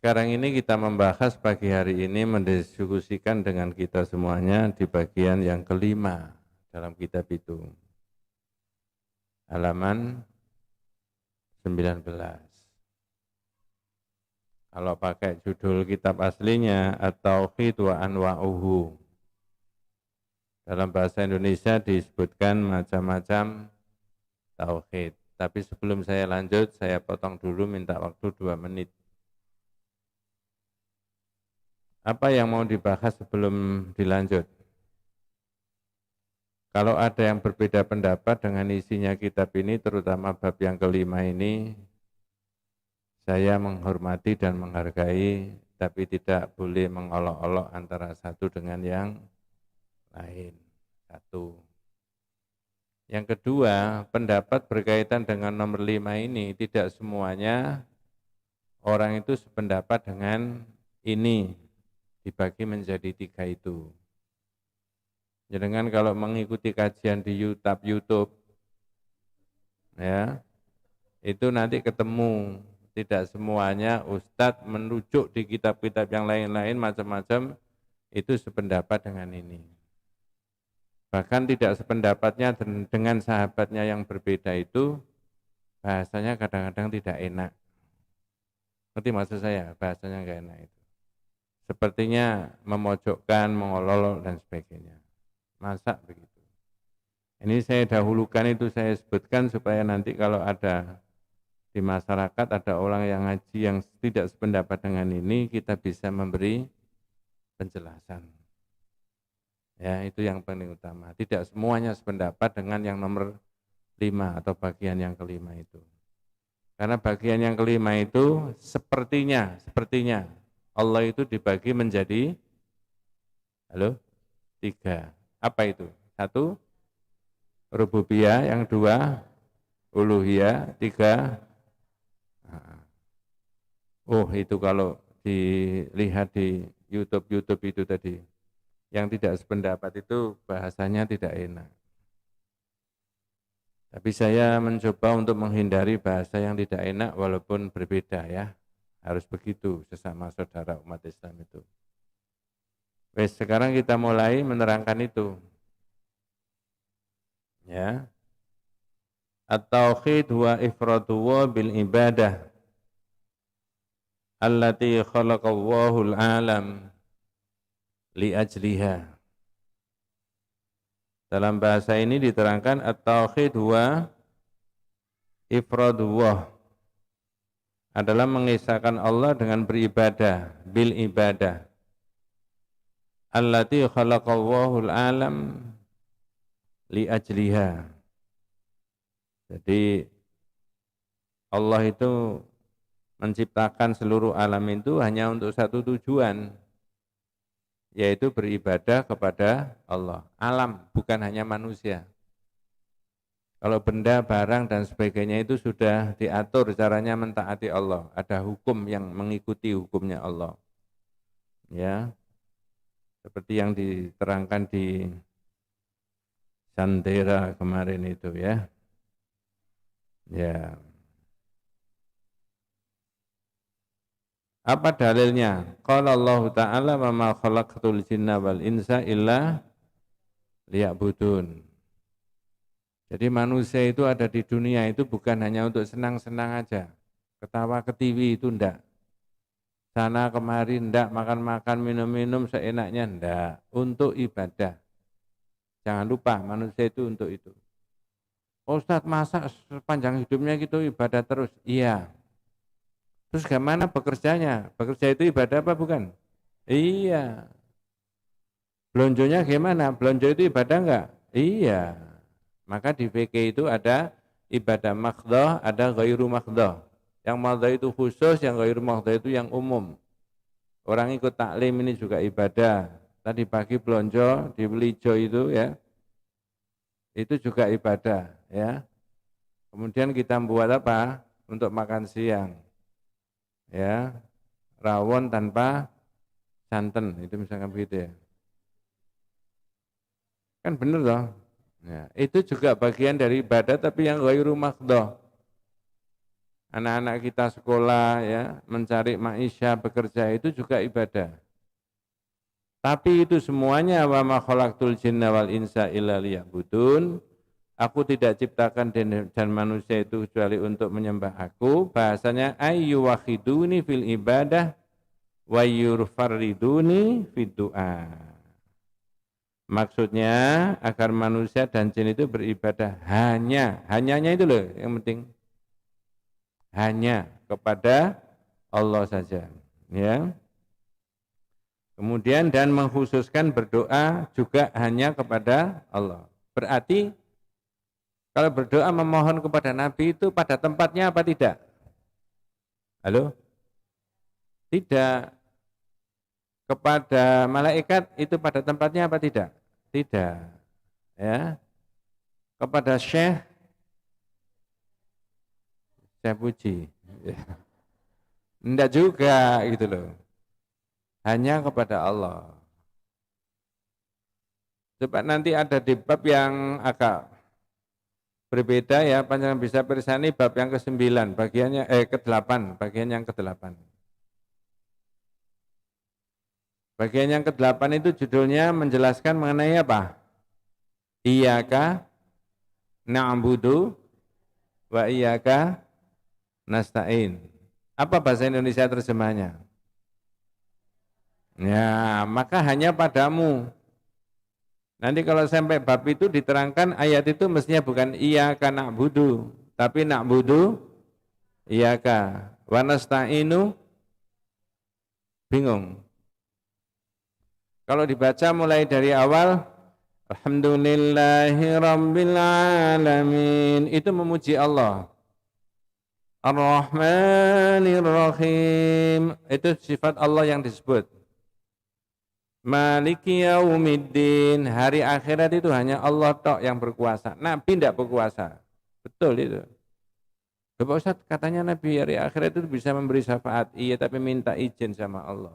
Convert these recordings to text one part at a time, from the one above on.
Sekarang ini kita membahas pagi hari ini mendiskusikan dengan kita semuanya di bagian yang kelima dalam kitab itu. Halaman 19. Kalau pakai judul kitab aslinya At-Tauhid wa Anwa'uhu. Dalam bahasa Indonesia disebutkan macam-macam tauhid. Tapi sebelum saya lanjut, saya potong dulu minta waktu 2 menit. Apa yang mau dibahas sebelum dilanjut? Kalau ada yang berbeda pendapat dengan isinya kitab ini, terutama bab yang kelima ini, saya menghormati dan menghargai, tapi tidak boleh mengolok-olok antara satu dengan yang lain. Satu. Yang kedua, pendapat berkaitan dengan nomor 5 ini, tidak semuanya orang itu sependapat dengan ini, dibagi menjadi 3 itu. Jangan kalau mengikuti kajian di YouTube, ya, itu nanti ketemu tidak semuanya ustadz merujuk di kitab-kitab yang lain-lain macam-macam itu sependapat dengan ini. Bahkan tidak sependapatnya dengan sahabatnya yang berbeda itu bahasanya kadang-kadang tidak enak. Ngerti maksud saya? Bahasanya enggak enak itu. Sepertinya memojokkan, mengolok dan sebagainya. Masa begitu? Ini saya dahulukan itu saya sebutkan supaya nanti kalau ada di masyarakat ada orang yang ngaji yang tidak sependapat dengan ini, kita bisa memberi penjelasan. Ya, itu yang paling utama. Tidak semuanya sependapat dengan yang nomor 5 atau bagian yang kelima itu. Karena bagian yang kelima itu sepertinya Allah itu dibagi menjadi 3. Apa itu? 1, rububiyah, yang 2, uluhiyah, 3, itu kalau dilihat di YouTube itu tadi, yang tidak sependapat itu bahasanya tidak enak. Tapi saya mencoba untuk menghindari bahasa yang tidak enak walaupun berbeda ya. Harus begitu sesama saudara umat Islam itu. Wes, sekarang kita mulai menerangkan itu. Ya. At-tauhid wa ifradullah bil ibadah allati khalaqallahu al-alam li ajliha. Dalam bahasa ini diterangkan at-tauhid wa ifradullah adalah mengisahkan Allah dengan beribadah, bil ibadah. Allati khalaqallahu al-alam li ajliha. Jadi Allah itu menciptakan seluruh alam itu hanya untuk satu tujuan, yaitu beribadah kepada Allah. Alam, bukan hanya manusia. Kalau benda, barang, dan sebagainya itu sudah diatur caranya mentaati Allah. Ada hukum yang mengikuti hukumnya Allah. Ya, seperti yang diterangkan di Santera kemarin itu ya. Ya. Apa dalilnya? Qala Allah Ta'ala wa ma khalaqtul jinna wal insa illa liya'budun. Jadi manusia itu ada di dunia itu bukan hanya untuk senang-senang aja. Ketawa ketiwi itu enggak. Sana kemari enggak, makan-makan, minum-minum seenaknya enggak. Untuk ibadah. Jangan lupa manusia itu untuk itu. Ustadz, masa sepanjang hidupnya gitu ibadah terus? Iya. Terus gimana bekerjanya? Bekerja itu ibadah apa bukan? Iya. Belonjonya gimana? Belonjo itu ibadah enggak? Iya. Maka di fikih itu ada ibadah makhdoh, ada ghairu makhdoh. Yang makhdoh itu khusus, yang ghairu makhdoh itu yang umum. Orang ikut taklim ini juga ibadah. Tadi pagi belonjo di Belijo itu ya, itu juga ibadah ya. Kemudian kita buat apa? Untuk makan siang. Ya, rawon tanpa santan, itu misalkan begitu ya. Kan benar loh. Ya, itu juga bagian dari ibadah tapi yang ghairu makhdoh. anak-anak kita sekolah ya, mencari maisha, bekerja itu juga ibadah. Tapi itu semuanya wa ma khalaqtul jinna wal insa illa liya'budun. Aku tidak ciptakan dan manusia itu kecuali untuk menyembah aku. Bahasanya ayyu wahiduni fil ibadah wa yurfariduni fid du'a. Maksudnya agar manusia dan jin itu beribadah hanyanya itu loh yang penting. Hanya kepada Allah saja, ya. Kemudian dan mengkhususkan berdoa juga hanya kepada Allah. Berarti kalau berdoa memohon kepada Nabi itu pada tempatnya apa tidak? Halo? Tidak. Kepada malaikat itu pada tempatnya apa tidak? Tidak. Ya. Kepada Syekh saya puji. Enggak juga gitu loh. Hanya kepada Allah. Coba nanti ada di bab yang agak berbeda ya, panjang bisa bersani bab yang ke-9, bagiannya ke-8, bagian yang ke-8. Bagian yang ke-8 itu judulnya menjelaskan mengenai apa? Iyyaka na'budu wa iyyaka nasta'in. Apa bahasa Indonesia terjemahnya? Ya, maka hanya padamu. Nanti kalau sampai bab itu diterangkan ayat itu mestinya bukan iyyaka na'budu, tapi na'budu iyyaka wa nasta'inu bingung. Kalau dibaca mulai dari awal alhamdulillahirabbil alamin itu memuji Allah. Ar-Rahmanir Rahim itu sifat Allah yang disebut. Maliki yaumiddin, hari akhirat itu hanya Allah tok yang berkuasa. Nabi tidak berkuasa. Betul itu. Bapak Ustaz katanya Nabi hari akhirat itu bisa memberi syafaat. Iya, tapi minta izin sama Allah.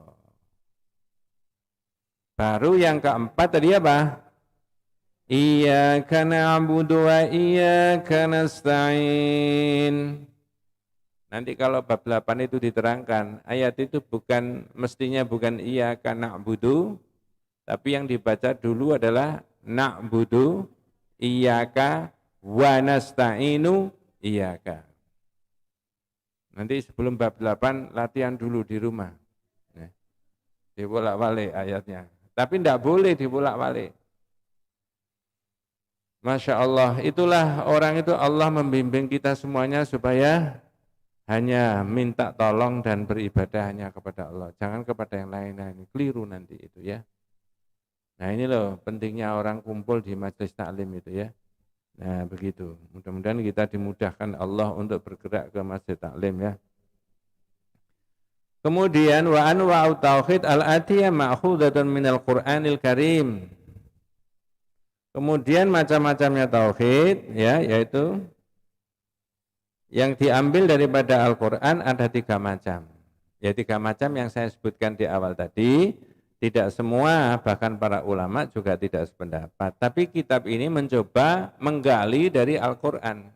Baru yang keempat tadi apa? Iyyaka na'budu wa iyyaka nasta'in. Nanti kalau bab 8 itu diterangkan, ayat itu mestinya bukan iyyaka na'budu, tapi yang dibaca dulu adalah na'budu iyyaka wa nasta'inu iyyaka. Nanti sebelum bab 8 latihan dulu di rumah. Dibolak-balik ayatnya. Tapi tidak boleh dibolak-balik. Masya Allah, itulah orang itu Allah membimbing kita semuanya supaya hanya minta tolong dan beribadah hanya kepada Allah. Jangan kepada yang lain-lain. Keliru nanti itu ya. Nah ini loh pentingnya orang kumpul di majelis taklim itu ya. Nah begitu. Mudah-mudahan kita dimudahkan Allah untuk bergerak ke masjid taklim ya. Kemudian wa anwa'u tauhid al-atiyah ma'khudatun minal Qur'anil Karim. Kemudian macam-macamnya tauhid ya, yaitu yang diambil daripada Al-Quran ada 3 macam. Ya 3 macam yang saya sebutkan di awal tadi. Tidak semua, bahkan para ulama juga tidak sependapat. Tapi kitab ini mencoba menggali dari Al-Quran.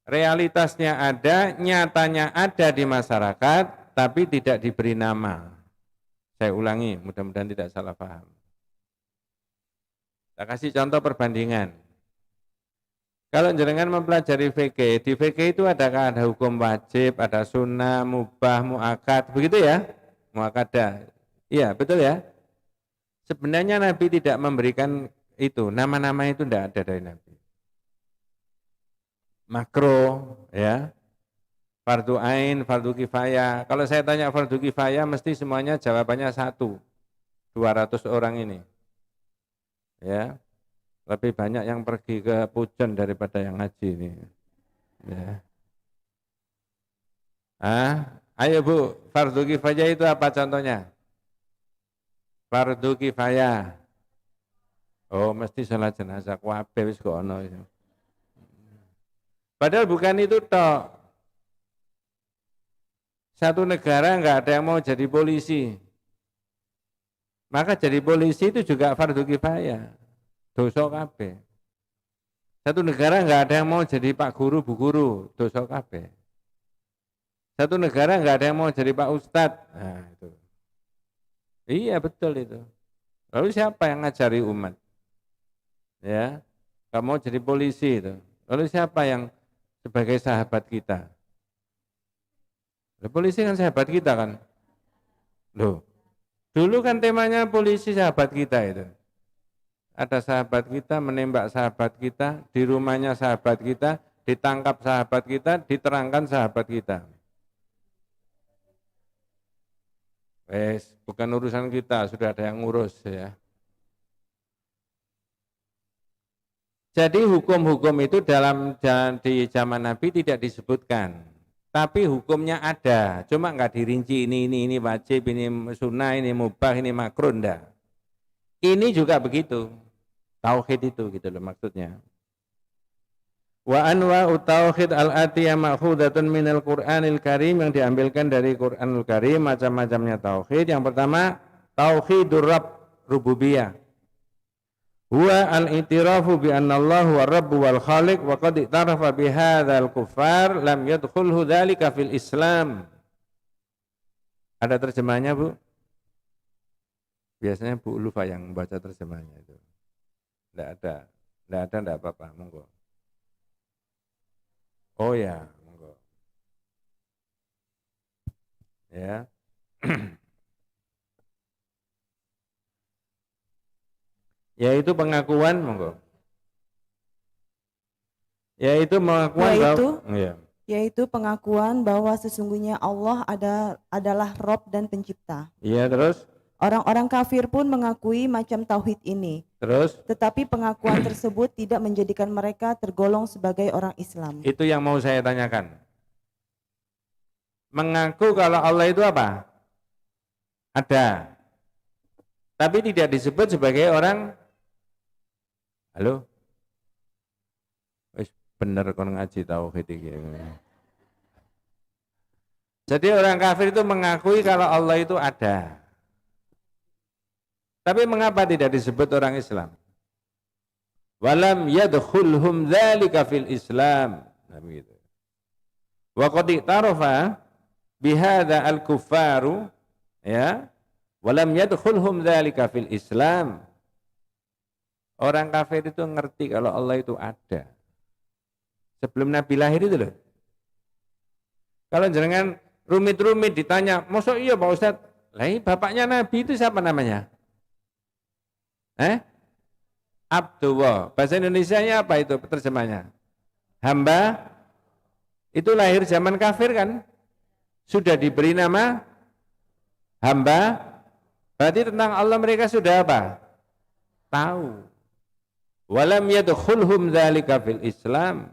Realitasnya ada, nyatanya ada di masyarakat, tapi tidak diberi nama. Saya ulangi, mudah-mudahan tidak salah paham. Saya kasih contoh perbandingan. Kalau jenengan mempelajari fikih, di fikih itu ada hukum wajib, ada sunnah, mubah, muakad, begitu ya? Muakadah. Iya, betul ya? Sebenarnya Nabi tidak memberikan itu, nama-nama itu tidak ada dari Nabi. Makro, ya. Fardu ain, fardu kifayah. Kalau saya tanya fardu kifayah, mesti semuanya jawabannya 1. 200 orang ini. Ya. Lebih banyak yang pergi ke Pujon daripada yang ngaji ini. Ya. Ayo Bu, fardu kifayah itu apa contohnya? Fardu kifayah. Oh, mesti salat jenazah kabeh wis kok ono. Padahal bukan itu tok. Satu negara enggak ada yang mau jadi polisi. Maka jadi polisi itu juga fardu kifayah. Dosa kabeh. Satu negara nggak ada yang mau jadi Pak Guru, Bu Guru, dosa kabeh. Satu negara nggak ada yang mau jadi Pak Ustadz. Nah, itu. Iya betul itu. Lalu siapa yang ngajari umat? Ya, nggak mau jadi polisi itu. Lalu siapa yang sebagai sahabat kita? Polisi kan sahabat kita kan? Loh, dulu kan temanya polisi sahabat kita itu. Ada sahabat kita menembak sahabat kita, di rumahnya sahabat kita, ditangkap sahabat kita, diterangkan sahabat kita. Bukan urusan kita, sudah ada yang ngurus ya. Jadi hukum-hukum itu di zaman Nabi tidak disebutkan, tapi hukumnya ada, cuma nggak dirinci ini wajib, ini sunnah, ini mubah, ini makruh, enggak. Ini juga begitu, tauhid itu gitu loh maksudnya. Wa anwa'u tauhid al-atiyah ma'khudatun minal Qur'anil Karim, yang diambilkan dari Qur'anul Karim macam-macamnya tauhid. Yang pertama tauhidur rabb, rububiyah. Huwa al-i'tirafu bi anna Allah huwa rabb wal khaliq wa qad i'tarafa bi hadzal kuffar lam yadkhulhu dzalika fil Islam. Ada terjemahnya, Bu? Biasanya Bu Lufa yang baca terjemahnya itu. Enggak ada enggak apa-apa, monggo. Oh ya, monggo. Ya. Yaitu pengakuan, monggo. Yaitu pengakuan yaitu pengakuan bahwa sesungguhnya Allah adalah Rabb dan Pencipta. Iya, terus? Orang-orang kafir pun mengakui macam tauhid ini. Terus? Tetapi pengakuan tersebut tidak menjadikan mereka tergolong sebagai orang Islam. Itu yang mau saya tanyakan. Mengaku kalau Allah itu apa? Ada. Tapi tidak disebut sebagai orang. Halo? Wis bener kon ngaji tauhid iki. Jadi orang kafir itu mengakui kalau Allah itu ada. Tapi mengapa tidak disebut orang Islam? Walam yadkhulhum dzalika fil Islam. Nah begitu. Wa qad i'tarafa bihadza al-kuffaru ya, walam yadkhulhum dzalika fil Islam. Orang kafir itu ngerti kalau Allah itu ada. Sebelum Nabi lahir itu loh. Kalau jenengan rumit-rumit ditanya, "Mosok iya Pak Ustadz?" Lah bapaknya Nabi itu siapa namanya? Abdullah. Bahasa Indonesianya apa itu terjemahnya? Hamba. Itu lahir zaman kafir kan? Sudah diberi nama hamba. Berarti tentang Allah mereka sudah apa? Tahu. Walam yadkhulhum dzalika fil Islam.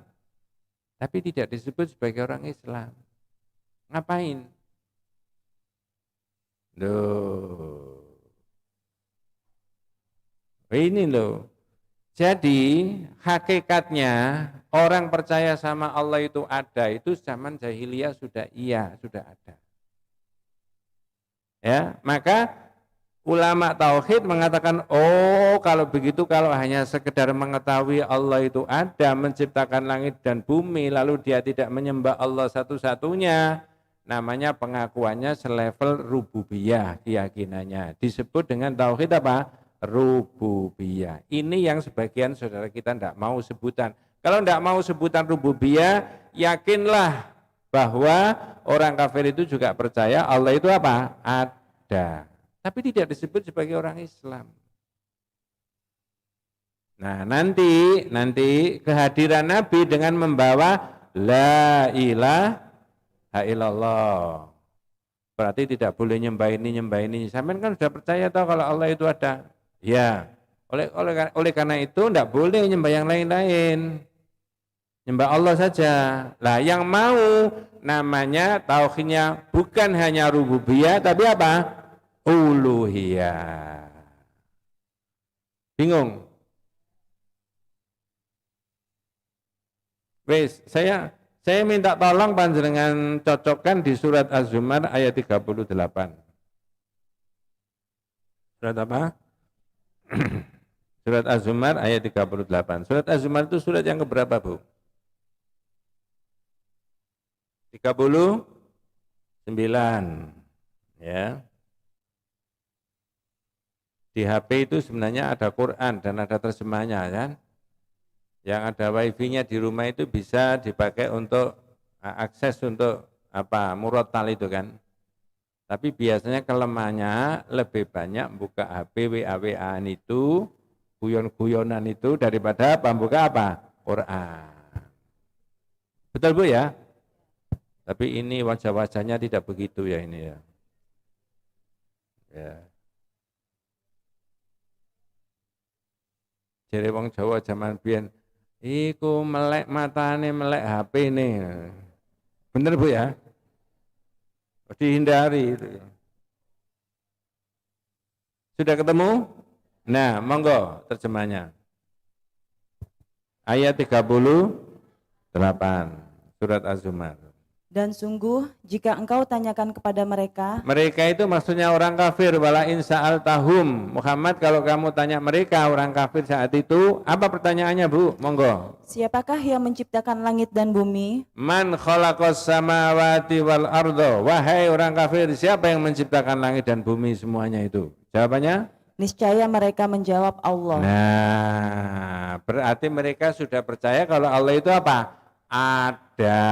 Tapi tidak disebut sebagai orang Islam. Ngapain? Loh. Ini loh. Jadi hakikatnya orang percaya sama Allah itu ada, itu zaman jahiliyah sudah ada. Ya, maka ulama tauhid mengatakan, oh kalau begitu, kalau hanya sekedar mengetahui Allah itu ada, menciptakan langit dan bumi, lalu dia tidak menyembah Allah satu-satunya, namanya pengakuannya selevel rububiyah keyakinannya. Disebut dengan tauhid apa? Rububiyah. Ini yang sebagian saudara kita tidak mau sebutan. Kalau tidak mau sebutan rububiyah, yakinlah bahwa orang kafir itu juga percaya Allah itu apa? Ada. Tapi tidak disebut sebagai orang Islam. Nah, nanti kehadiran Nabi dengan membawa la ilaha illallah. Berarti tidak boleh nyembah ini. Sampean kan sudah percaya tahu kalau Allah itu ada. Ya, oleh karena itu tidak boleh nyembah yang lain-lain. Nyembah Allah saja. Lah yang mau namanya tauhidnya bukan hanya rububiyah tapi apa? Uluhiyah. Bingung? Wes, saya minta tolong panjenengan cocokkan di surat Az-Zumar ayat 38. Surat apa? Surat Az-Zumar ayat 38. Surat Az-Zumar itu surat yang keberapa, Bu? 39. Ya. Di HP itu sebenarnya ada Quran dan ada terjemahnya kan. Yang ada wifi-nya di rumah itu bisa dipakai untuk akses untuk murotal itu kan. Tapi biasanya kelemahannya lebih banyak buka HP WA-WA itu, guyon-guyonan itu daripada membuka Quran. Betul Bu ya? Tapi ini wajah-wajahnya tidak begitu ya ini ya. Ya. Jadi wong Jawa zaman biyen iku melek matane melek HP nih. Bener Bu ya? Dihindari itu. Sudah ketemu? Nah, monggo terjemahnya. Ayat 38 surat Az-Zumar. Dan sungguh jika engkau tanyakan kepada mereka itu maksudnya orang kafir. Wala in sa'altahum. Muhammad, kalau kamu tanya mereka orang kafir saat itu, apa pertanyaannya Bu? Monggo. Siapakah yang menciptakan langit dan bumi? Man khalaqas samawati wal ardo. Wahai orang kafir, siapa yang menciptakan langit dan bumi semuanya itu? Jawabannya? Niscaya mereka menjawab Allah. Nah, berarti mereka sudah percaya kalau Allah itu apa? Ada.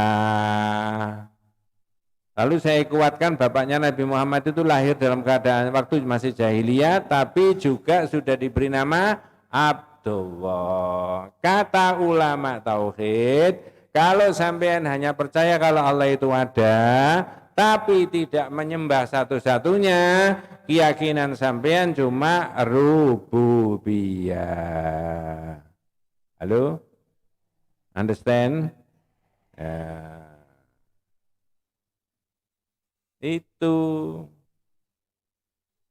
Lalu saya kuatkan bapaknya Nabi Muhammad itu lahir dalam keadaan waktu masih jahiliyah, tapi juga sudah diberi nama Abdullah. Kata ulama tauhid, kalau sampean hanya percaya kalau Allah itu ada, tapi tidak menyembah satu-satunya, keyakinan sampean cuma rububiyah. Halo? Understand? Ya. Itu.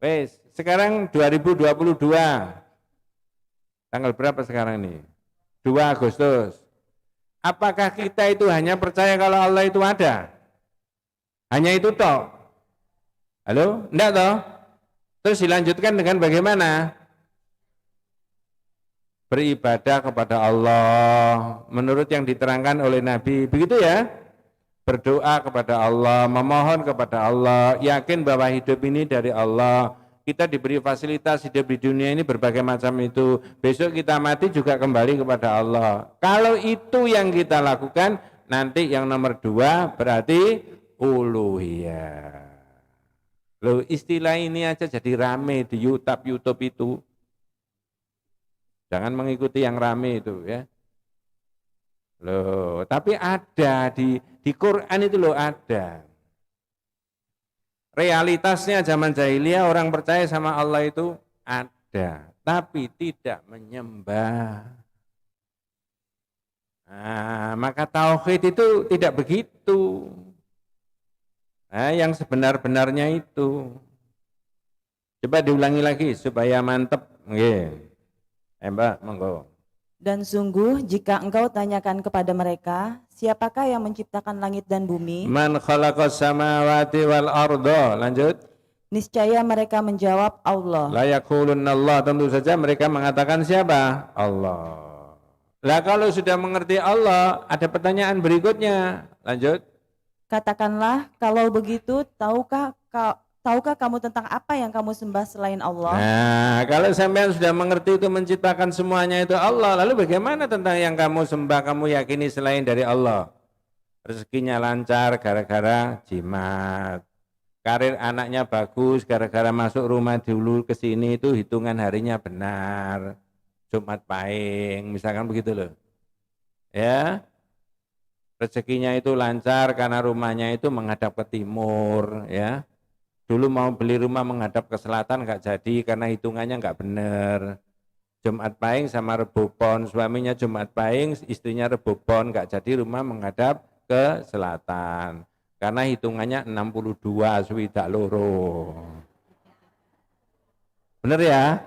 Wes, sekarang 2022. Tanggal berapa sekarang ini? 2 Agustus. Apakah kita itu hanya percaya kalau Allah itu ada? Hanya itu toh? Halo? Enggak toh? Terus dilanjutkan dengan bagaimana? Beribadah kepada Allah menurut yang diterangkan oleh Nabi, begitu ya? Berdoa kepada Allah, memohon kepada Allah, yakin bahwa hidup ini dari Allah. Kita diberi fasilitas hidup di dunia ini berbagai macam itu. Besok kita mati juga kembali kepada Allah. Kalau itu yang kita lakukan, nanti yang nomor 2 berarti uluhiyah. Loh, istilah ini aja jadi rame di YouTube itu. Jangan mengikuti yang rame itu ya. Loh, tapi ada di Quran itu loh ada. Realitasnya zaman jahiliyah orang percaya sama Allah itu ada, tapi tidak menyembah. Nah, maka tauhid itu tidak begitu. Nah, yang sebenar-benarnya itu. Coba diulangi lagi supaya mantep. Nggih. Mbak, monggo. Dan sungguh jika engkau tanyakan kepada mereka, siapakah yang menciptakan langit dan bumi? Man khalaqas samawati wal ardo. Lanjut. Niscaya mereka menjawab Allah. La yaqulunna Allah, tentu saja mereka mengatakan siapa? Allah. Lah kalau sudah mengerti Allah, ada pertanyaan berikutnya. Lanjut. Katakanlah, kalau begitu, tahukah kamu tentang apa yang kamu sembah selain Allah? Nah, kalau sampean sudah mengerti itu menciptakan semuanya itu Allah, lalu bagaimana tentang yang kamu sembah, kamu yakini selain dari Allah? Rezekinya lancar gara-gara jimat. Karir anaknya bagus gara-gara masuk rumah dulu ke sini itu hitungan harinya benar. Jumat Pahing, misalkan begitu loh. Ya. Rezekinya itu lancar karena rumahnya itu menghadap ke timur, ya. Dulu mau beli rumah menghadap ke selatan nggak jadi karena hitungannya nggak benar. Jumat Pahing sama Rebo Pon, suaminya Jumat Pahing, istrinya Rebo Pon, nggak jadi rumah menghadap ke selatan. Karena hitungannya 62 swidak loro. Benar ya?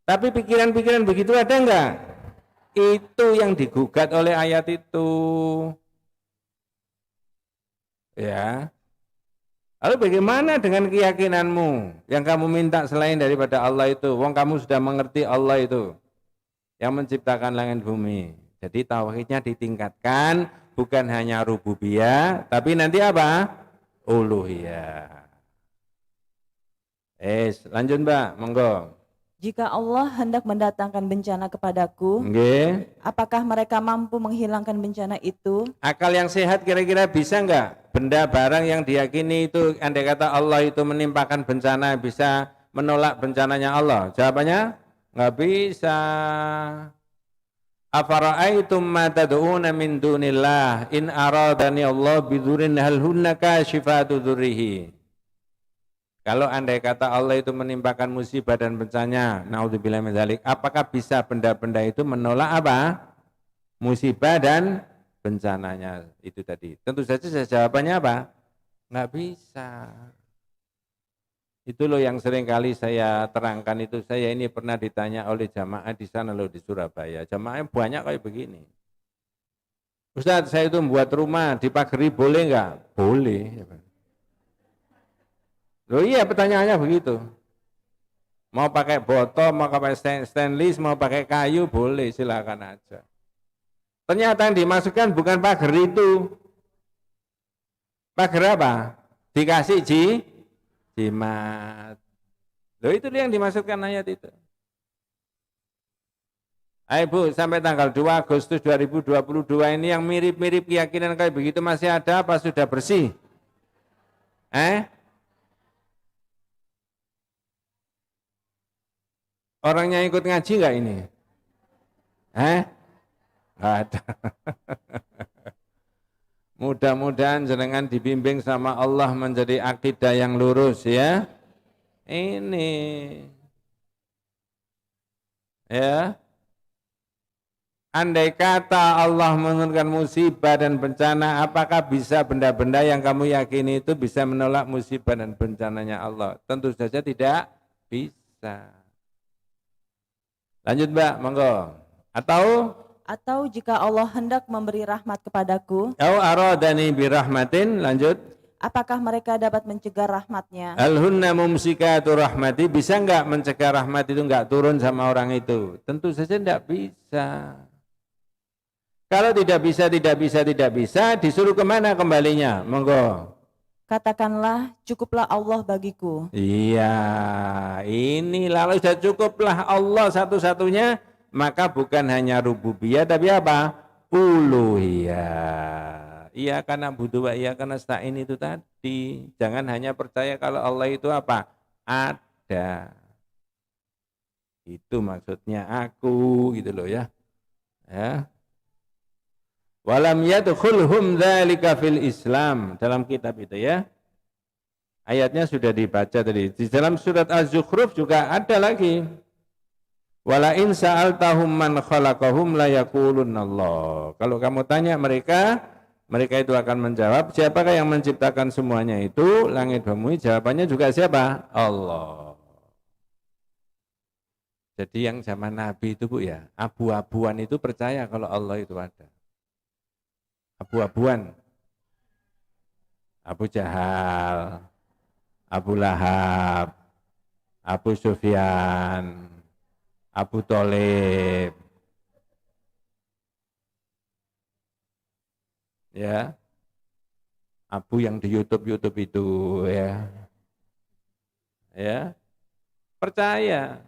Tapi pikiran-pikiran begitu ada enggak? Itu yang digugat oleh ayat itu. Ya. Lalu bagaimana dengan keyakinanmu yang kamu minta selain daripada Allah itu? Wong kamu sudah mengerti Allah itu yang menciptakan langit bumi. Jadi tauhidnya ditingkatkan, bukan hanya rububiyah, tapi nanti apa? Uluhiyah. Lanjut Mbak, monggo. Jika Allah hendak mendatangkan bencana kepadaku, Nggih. apakah mereka mampu menghilangkan bencana itu? Akal yang sehat kira-kira bisa enggak? Benda barang yang diyakini itu, andai kata Allah itu menimpakan bencana, bisa menolak bencananya Allah? Jawabannya, enggak bisa. Afara'aitum ma tad'una min dunillah in aradani Allah bidhurin hal hunna kashifatu dzurrihi. Kalau andai kata Allah itu menimpakan musibah dan bencana, naudzubillah min dzalik, apakah bisa benda-benda itu menolak apa? Musibah dan bencananya itu tadi. Tentu saja jawabannya apa? Nggak bisa. Itu loh yang sering kali saya terangkan itu. Saya ini pernah ditanya oleh jamaah di sana loh di Surabaya. Jamaah banyak kayak begini. Ustaz, saya itu membuat rumah dipagari boleh nggak? Boleh. Loh iya, pertanyaannya begitu. Mau pakai botol, mau pakai stainless, mau pakai kayu, boleh, silakan aja. Ternyata yang dimasukkan bukan pagar itu. Pagar apa? Dikasih jimat. Loh itu yang dimasukkan ayat itu. Ayo Bu, sampai tanggal 2 Agustus 2022 ini yang mirip-mirip keyakinan kayak begitu masih ada apa sudah bersih? Orangnya ikut ngaji nggak ini? Nggak ada. Mudah-mudahan jenengan dibimbing sama Allah menjadi akidah yang lurus ya. Ini. Ya. Andai kata Allah menurunkan musibah dan bencana, apakah bisa benda-benda yang kamu yakini itu bisa menolak musibah dan bencananya Allah? Tentu saja tidak bisa. Lanjut Mbak, monggo. Atau jika Allah hendak memberi rahmat kepadaku, aradani birahmatin, lanjut. Apakah mereka dapat mencegah rahmatnya? Alhunna mumsikatu rahmati, bisa enggak mencegah rahmat itu enggak turun sama orang itu? Tentu saja enggak bisa. Kalau tidak bisa, disuruh kemana kembalinya? Monggo. Katakanlah, cukuplah Allah bagiku. Iya, ini lalu sudah cukuplah Allah satu-satunya, maka bukan hanya rububiyah tapi apa? Uluhiyah. Iya karena butuh wa iya karena stain itu tadi. Jangan hanya percaya kalau Allah itu apa? Ada. Itu maksudnya aku gitu loh ya. Ya. Walam yadkhulhum dzalika fil Islam, dalam kitab itu ya. Ayatnya sudah dibaca tadi. Di dalam surat Az-Zukhruf juga ada lagi. Wala in sa'altahum man khalaqahum la yaqulunallah. Kalau kamu tanya mereka itu akan menjawab, siapakah yang menciptakan semuanya itu? Langit bumi, jawabannya juga siapa? Allah. Jadi yang zaman Nabi itu Bu ya, abu-abuan itu percaya kalau Allah itu ada. Abu-abuan, Abu Jahal, Abu Lahab, Abu Sufyan, Abu Thalib, ya, Abu yang di YouTube itu, ya, percaya,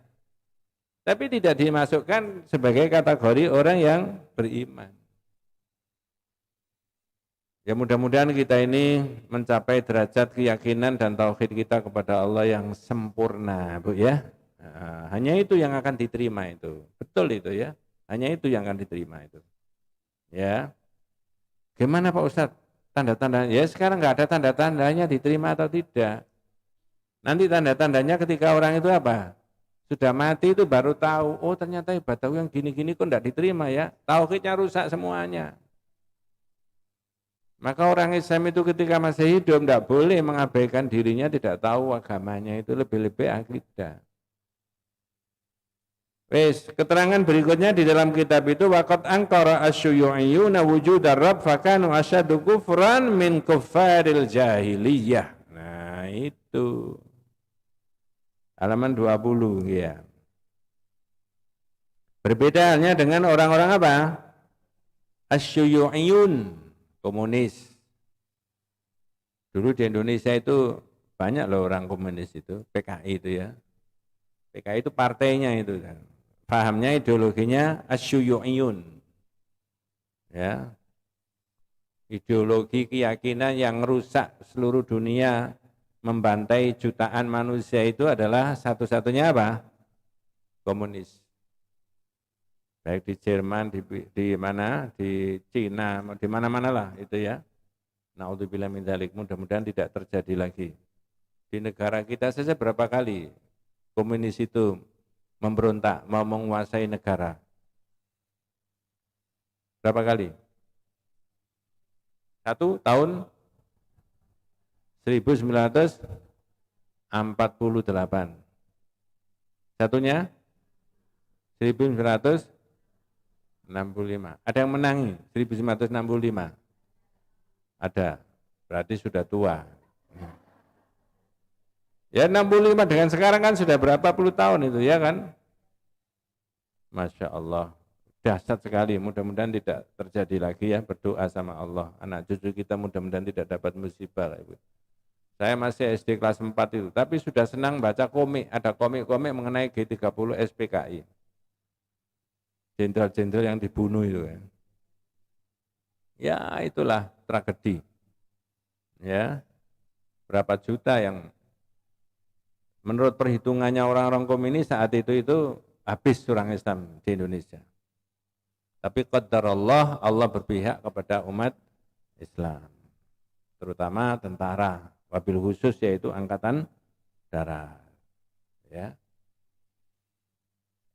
tapi tidak dimasukkan sebagai kategori orang yang beriman. Ya mudah-mudahan kita ini mencapai derajat keyakinan dan tauhid kita kepada Allah yang sempurna, Bu ya. Nah, hanya itu yang akan diterima itu. Betul itu ya. Hanya itu yang akan diterima itu. Ya. Gimana Pak Ustadz? Tanda-tanda? Ya sekarang nggak ada tanda-tandanya diterima atau tidak. Nanti tanda-tandanya ketika orang itu apa? Sudah mati itu baru tahu, oh ternyata ibadah yang gini-gini kok enggak diterima ya. Tauhidnya rusak semuanya. Maka orang Islam itu ketika masih hidup tidak boleh mengabaikan dirinya, tidak tahu agamanya itu, lebih-lebih akidah. Wes, keterangan berikutnya di dalam kitab itu waqad anqara asy-syuyu'iyyuna wujudar rabb fakanu asyaddu kufran min kuffaril jahiliyah. Nah, itu. Halaman 20 ya. Berbeda halnya dengan orang-orang apa? Asyuyu'iyun, komunis. Dulu di Indonesia itu banyak loh orang komunis itu, PKI itu ya. PKI itu partainya itu kan. Pahamnya ideologinya asyuyu'iyun. Ya. Ideologi keyakinan yang merusak seluruh dunia, membantai jutaan manusia itu adalah satu-satunya apa? Komunis. Baik di Jerman, di mana, di Cina, di mana-mana lah itu ya. Naudzubillah min dzalik, mudah-mudahan tidak terjadi lagi. Di negara kita saja berapa kali komunis itu memberontak, mau menguasai negara. Berapa kali? Satu tahun 1948. Satunya 1965. Ada yang menangi 1965? Ada. Berarti sudah tua. Ya 65 dengan sekarang kan sudah berapa puluh tahun itu ya kan? Masya Allah. Dahsyat sekali, mudah-mudahan tidak terjadi lagi ya, berdoa sama Allah. Anak cucu kita mudah-mudahan tidak dapat musibah. Ibu. Saya masih SD kelas 4 itu, tapi sudah senang baca komik, ada komik-komik mengenai G30 SPKI. Jenderal-jenderal yang dibunuh itu kan. Ya itulah tragedi. Ya, berapa juta yang menurut perhitungannya orang-orang komunis saat itu habis orang Islam di Indonesia. Tapi qadarullah, Allah berpihak kepada umat Islam, terutama tentara, wabil khusus yaitu angkatan darat. Ya.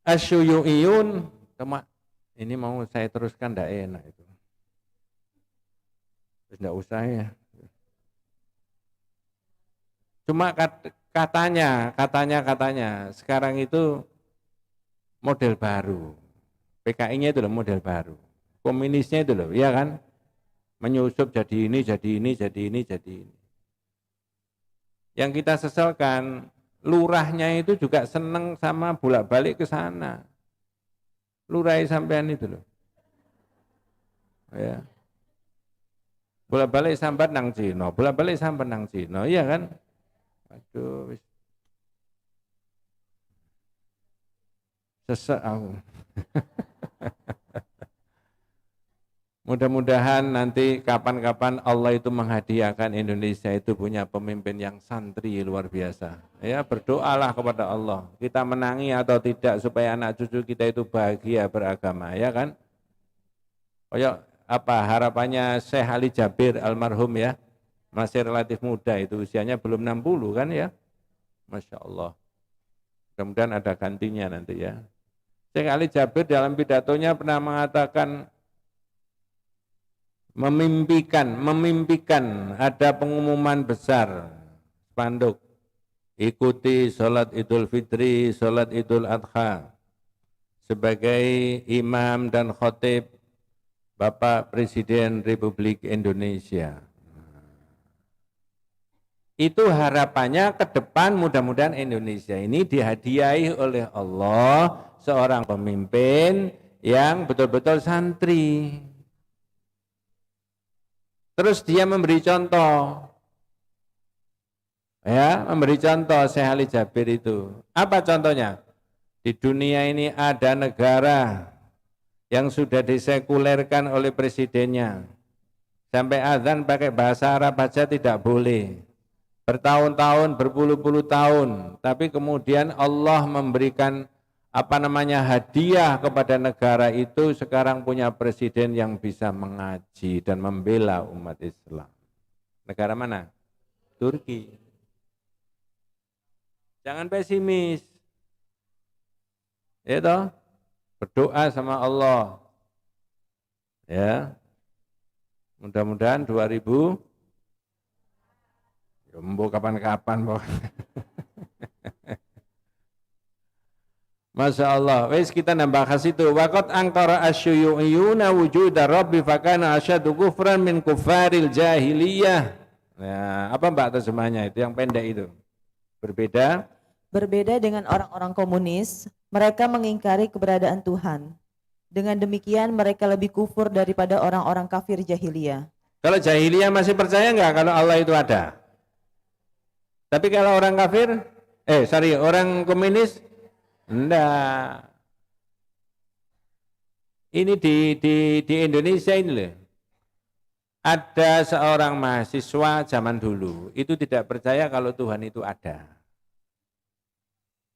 Asyuyu'iyun, ini mau saya teruskan tidak enak itu. Tidak usah ya. Cuma katanya sekarang itu model baru. PKI-nya itu loh model baru. Komunisnya itu loh, ya kan? Menyusup jadi ini, jadi ini, jadi ini, jadi ini. Yang kita sesalkan, lurahnya itu juga seneng sama bolak-balik ke sana. Lurah sampean itu loh. Ya. Bolak-balik sambat nang Cina, bolak-balik sambat nang Cina, iya kan? Aduh, sesek aku. Mudah-mudahan nanti kapan-kapan Allah itu menghadiahkan Indonesia itu punya pemimpin yang santri luar biasa. Ya, berdoalah kepada Allah. Kita menangi atau tidak supaya anak cucu kita itu bahagia beragama, ya kan? Kayak apa harapannya Syekh Ali Jabir almarhum ya. Masih relatif muda itu, usianya belum 60 kan ya. Masya Allah. Mudah-mudahan ada gantinya nanti ya. Syekh Ali Jabir dalam pidatonya pernah mengatakan memimpikan ada pengumuman besar spanduk, ikuti sholat Idul Fitri, sholat Idul Adha sebagai imam dan khotib Bapak Presiden Republik Indonesia. Itu harapannya ke depan mudah-mudahan Indonesia ini dihadiahi oleh Allah seorang pemimpin yang betul-betul santri. Terus dia memberi contoh. Ya, memberi contoh Syekh Ali Jabir itu. Apa contohnya? Di dunia ini ada negara yang sudah disekulerkan oleh presidennya. Sampai azan pakai bahasa Arab saja tidak boleh. Bertahun-tahun, berpuluh-puluh tahun. Tapi kemudian Allah memberikan hadiah kepada negara itu, sekarang punya presiden yang bisa mengaji dan membela umat Islam. Negara mana? Turki. Jangan pesimis. Ya toh? Berdoa sama Allah. Ya. Mudah-mudahan 2000 kapan-kapan Masya Allah, wis kita nambah kasih itu. Waqat angkara asyuyu'iyuna wujuda rabbi fakana asyadu kufran min kufaril jahiliyah. Nah, apa Mbak terjemahnya itu yang pendek itu? Berbeda. Berbeda dengan orang-orang komunis, mereka mengingkari keberadaan Tuhan. Dengan demikian mereka lebih kufur daripada orang-orang kafir jahiliyah. Kalau jahiliyah masih percaya nggak kalau Allah itu ada? Tapi kalau orang kafir, orang komunis, enggak. Ini di Indonesia ini loh. Ada seorang mahasiswa zaman dulu, itu tidak percaya kalau Tuhan itu ada.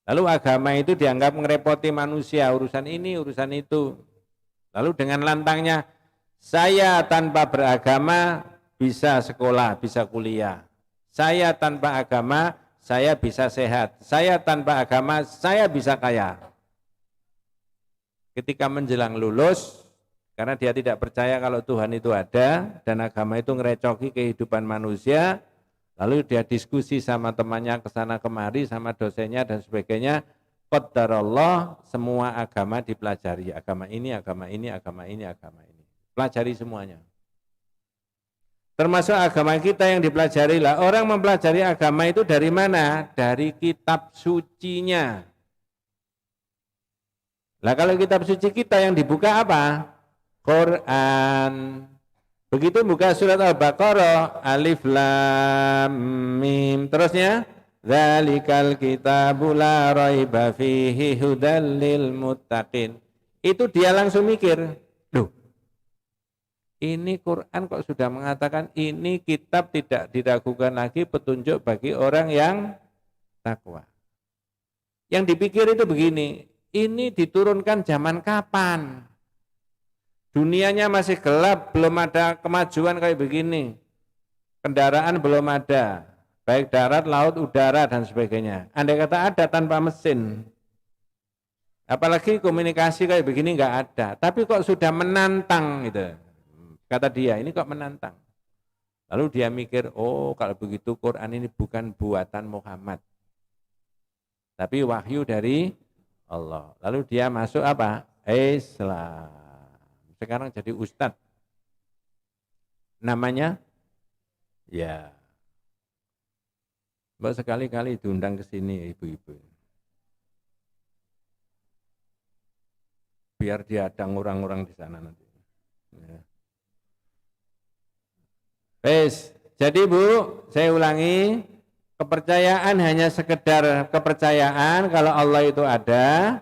Lalu agama itu dianggap ngerepoti manusia, urusan ini, urusan itu. Lalu dengan lantangnya, saya tanpa beragama bisa sekolah, bisa kuliah. Saya tanpa agama, saya bisa sehat. Saya tanpa agama, saya bisa kaya. Ketika menjelang lulus, karena dia tidak percaya kalau Tuhan itu ada, dan agama itu ngerecoki kehidupan manusia, lalu dia diskusi sama temannya kesana kemari, sama dosennya dan sebagainya, qadarallah, semua agama dipelajari, agama ini, agama ini, agama ini, agama ini. Pelajari semuanya. Termasuk agama kita yang dipelajari lah. Orang mempelajari agama itu dari mana? Dari kitab sucinya. Lah kalau kitab suci kita yang dibuka apa? Quran. Begitu buka surat Al-Baqarah, alif lam mim. Terusnya, dzalikal kitabu la raiba fihi hudal lil muttaqin. Itu dia langsung mikir, loh, ini Quran kok sudah mengatakan ini kitab tidak diragukan lagi, petunjuk bagi orang yang takwa. Yang dipikir itu begini, ini diturunkan zaman kapan? Dunianya masih gelap, belum ada kemajuan kayak begini. Kendaraan belum ada, baik darat, laut, udara, dan sebagainya. Andai kata ada tanpa mesin, apalagi komunikasi kayak begini nggak ada. Tapi kok sudah menantang gitu. Kata dia, ini kok menantang. Lalu dia mikir, oh kalau begitu Quran ini bukan buatan Muhammad, tapi wahyu dari Allah. Lalu dia masuk apa? Islam. Sekarang jadi ustadz. Namanya? Ya. Mbak sekali-kali diundang ke sini ibu-ibu. Biar diadang orang-orang di sana nanti. Ya. Jadi Bu, saya ulangi, kepercayaan hanya sekedar kepercayaan kalau Allah itu ada,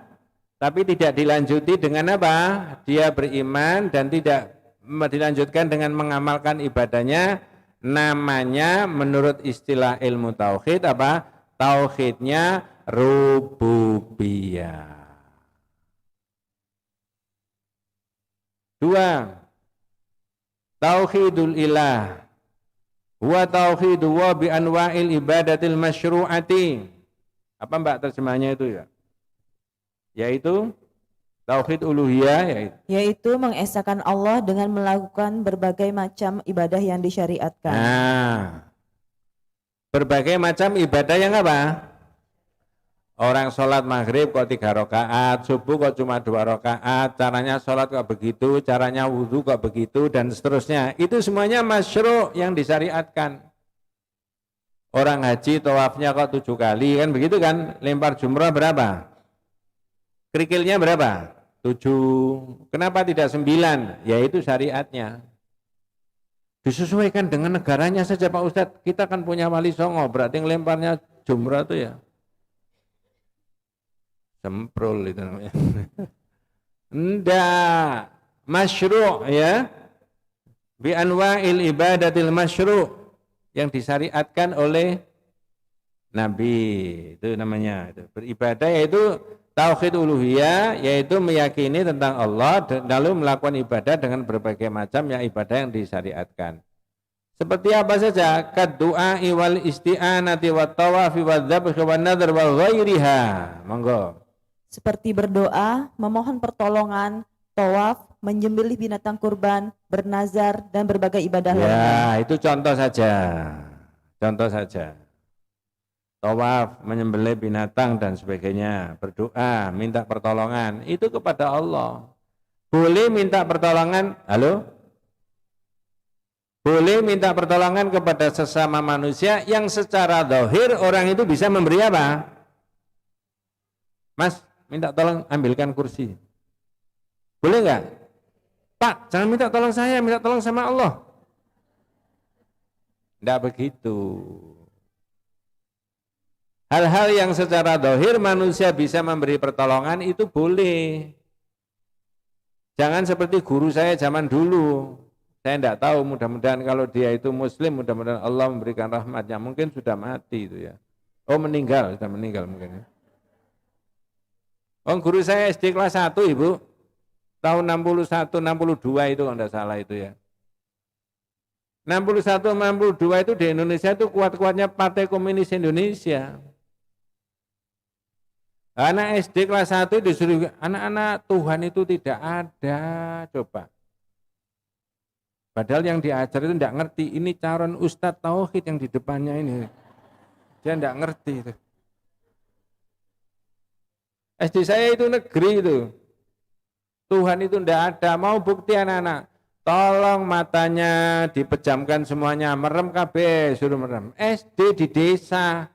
tapi tidak dilanjuti dengan apa? Dia beriman dan tidak dilanjutkan dengan mengamalkan ibadahnya, namanya menurut istilah ilmu tauhid apa? Tauhidnya rububiyah. 2. Tauhidul ilah. Wa tauhidu wa bi anwa'il ibadatil masyru'ati. Apa Mbak terjemahnya itu ya? Yaitu tauhid uluhiyah, yaitu mengesahkan Allah dengan melakukan berbagai macam ibadah yang disyariatkan. Nah, berbagai macam ibadah yang apa? Orang sholat maghrib kok 3 rakaat, subuh kok cuma 2 rakaat, caranya sholat kok begitu, caranya wudhu kok begitu, dan seterusnya. Itu semuanya masyru' yang disyariatkan. Orang haji tawafnya kok 7 kali, kan begitu kan? Lempar jumrah berapa? Kerikilnya berapa? 7. Kenapa tidak 9? Yaitu syariatnya. Disesuaikan dengan negaranya saja Pak Ustadz. Kita kan punya wali songo, berarti ngelemparnya jumrah itu ya semprol itu namanya. Enggak, masyru' ya. Bi anwa'il ibadatil masyru' yang disyariatkan oleh Nabi, itu namanya. Itu beribadah yaitu tauhid uluhiyah, yaitu meyakini tentang Allah dan lalu melakukan ibadah dengan berbagai macam ya ibadah yang disyariatkan. Seperti apa saja? Kad-du'a wal isti'anati wat tawafi wal dzabh wan nadhr wal ghairiha. Monggo. Seperti berdoa, memohon pertolongan, tawaf, menyembelih binatang kurban, bernazar, dan berbagai ibadah lainnya. Ya, itu contoh saja. Contoh saja. Tawaf, menyembelih binatang dan sebagainya. Berdoa, minta pertolongan. Itu kepada Allah. Boleh minta pertolongan, halo? Boleh minta pertolongan kepada sesama manusia yang secara zahir orang itu bisa memberi apa? Mas, minta tolong ambilkan kursi. Boleh nggak? Pak, jangan minta tolong saya, minta tolong sama Allah. Tidak begitu. Hal-hal yang secara zahir manusia bisa memberi pertolongan itu boleh. Jangan seperti guru saya zaman dulu. Saya tidak tahu, mudah-mudahan kalau dia itu muslim, mudah-mudahan Allah memberikan rahmatnya. Mungkin sudah mati itu ya. Oh meninggal, sudah meninggal mungkin ya. Oh guru saya SD kelas 1 Ibu. Tahun 61, 62 itu kalau tidak salah itu ya. 61, 62 itu di Indonesia itu kuat-kuatnya Partai Komunis Indonesia. Anak SD kelas 1 disuruh, anak-anak Tuhan itu tidak ada, coba. Padahal yang diajar itu tidak ngerti, ini calon Ustadz Tauhid yang di depannya ini. Dia tidak ngerti itu. SD saya itu negeri itu. Tuhan itu tidak ada, mau bukti anak-anak. Tolong matanya dipejamkan semuanya, merem kabeh, suruh merem. SD di desa.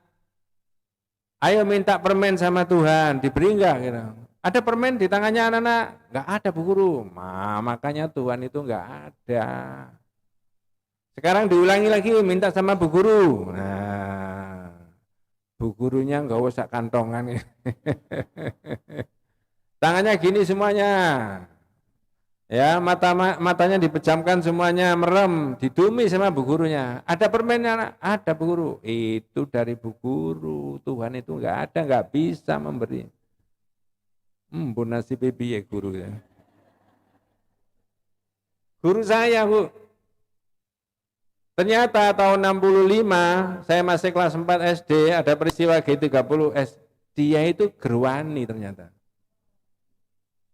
Ayo minta permen sama Tuhan, diberi enggak gitu. Ada permen di tangannya anak-anak? Enggak ada Bu Guru. Makanya Tuhan itu enggak ada. Sekarang diulangi lagi, minta sama Bu Guru. Nah, Bu Gurunya enggak usah kantongan. Tangannya gini semuanya. Ya, matanya dipejamkan semuanya, merem, didumi sama Bu Gurunya. Ada permennya anak? Ada Bu Guru. Itu dari Bu Guru. Tuhan itu enggak ada, enggak bisa memberi. Bu nasib piye guru ya. Guru saya Bu. Ternyata tahun 65, saya masih kelas 4 SD, ada peristiwa G30S. Dia itu gerwani ternyata.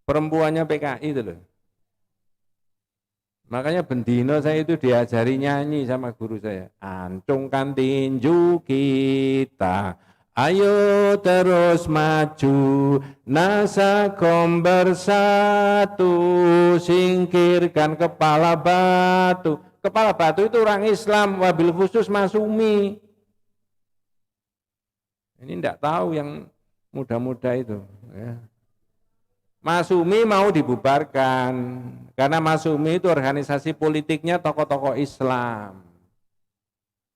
Perempuannya PKI itu loh. Makanya bendino saya itu diajari nyanyi sama guru saya. Ancungkan tinju kita, ayo terus maju, nasakom bersatu, singkirkan kepala batu. Kepala batu itu orang Islam, wabil khusus Masumi. Ini tidak tahu yang muda-muda itu. Ya. Masumi mau dibubarkan, karena Masumi itu organisasi politiknya tokoh-tokoh Islam.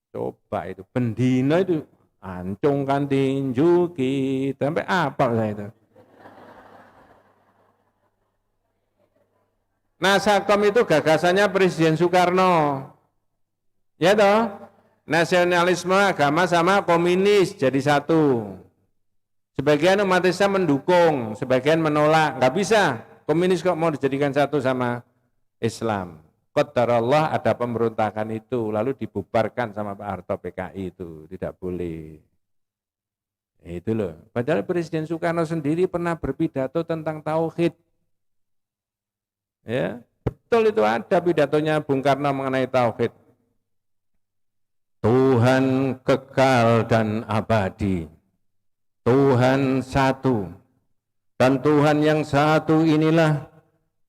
Coba itu, bendino itu, ancungkan tinju kita, sampai apa saya itu. Nasakom itu gagasannya Presiden Soekarno. Ya toh, nasionalisme agama sama komunis jadi satu. Sebagian umat Islam mendukung, sebagian menolak. Nggak bisa, komunis kok mau dijadikan satu sama Islam. Qadarullah ada pemberontakan itu, lalu dibubarkan sama Pak Harto PKI itu, tidak boleh. Itu loh, padahal Presiden Soekarno sendiri pernah berpidato tentang tauhid. Ya, betul itu ada pidatonya Bung Karno mengenai tauhid. Tuhan kekal dan abadi. Tuhan satu, dan Tuhan yang satu inilah,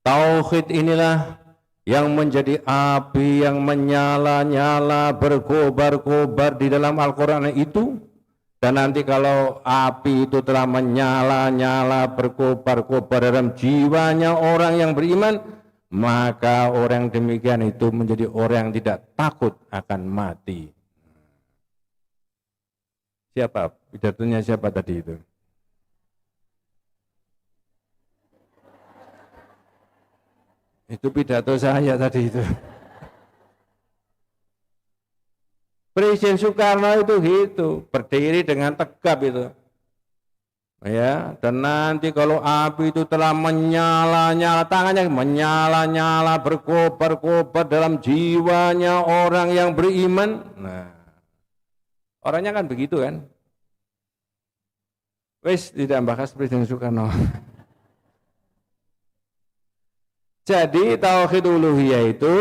tauhid inilah yang menjadi api yang menyala-nyala, berkobar-kobar di dalam Al-Quran itu. Dan nanti kalau api itu telah menyala-nyala, berkobar-kobar dalam jiwanya orang yang beriman, maka orang demikian itu menjadi orang yang tidak takut akan mati. Siapa? Pidatonya siapa tadi itu? Itu pidato saya tadi itu. Presiden Soekarno itu gitu, berdiri dengan tegap itu. Ya, dan nanti kalau api itu telah menyala-nyala, tangannya menyala-nyala, berkobar-kobar dalam jiwanya orang yang beriman. Nah, orangnya kan begitu kan? Wis tidak bahas Presiden Soekarno. Jadi tauhid uluhiyah itu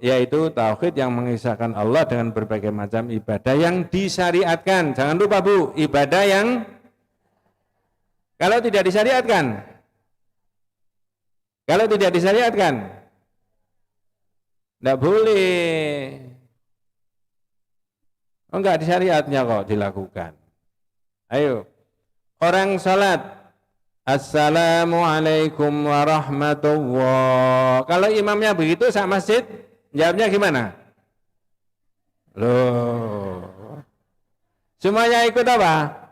yaitu tauhid yang mengisahkan Allah dengan berbagai macam ibadah yang disyariatkan. Jangan lupa Bu, ibadah yang kalau tidak disyariatkan. Kalau tidak disyariatkan. Enggak boleh. Oh, enggak di syariatnya kok dilakukan. Ayo. Orang salat, Assalamualaikum warahmatullah. Kalau imamnya begitu sak masjid, jawabnya gimana? Loh. Semuanya ikut apa?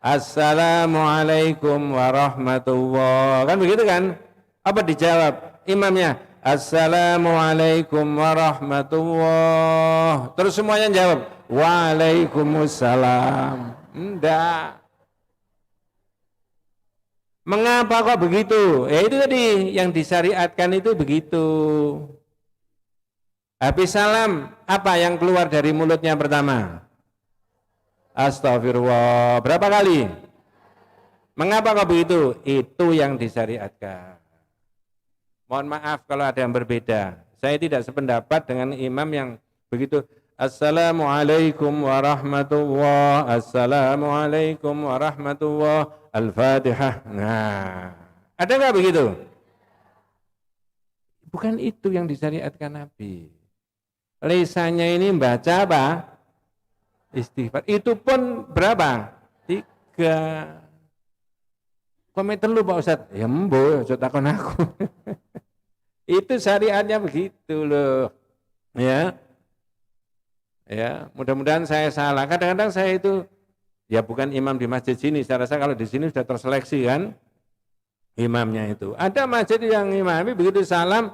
Assalamualaikum warahmatullah. Kan begitu kan? Apa dijawab imamnya? Assalamualaikum warahmatullah. Terus semuanya jawab, Waalaikumsalam. Enggak. Mengapa kok begitu? Ya itu tadi yang disyariatkan itu begitu. Habis salam, apa yang keluar dari mulutnya pertama? Astagfirullah. Berapa kali? Mengapa kok begitu? Itu yang disyariatkan. Mohon maaf kalau ada yang berbeda. Saya tidak sependapat dengan imam yang begitu. Assalamualaikum warahmatullah. Assalamualaikum warahmatullah. Al-Fatihah. Nah, ada nggak begitu? Bukan itu yang disyariatkan Nabi. Lisannya ini baca apa? Istighfar. Itu pun berapa? 3. Komen telu Pak Ustadz. Ya mbo, aja takon aku. Itu syariatnya begitu loh. Ya. Ya, mudah-mudahan saya salah. Kadang-kadang saya itu ya bukan imam di masjid sini. Saya rasa kalau di sini sudah terseleksi kan imamnya itu. Ada masjid yang imami begitu salam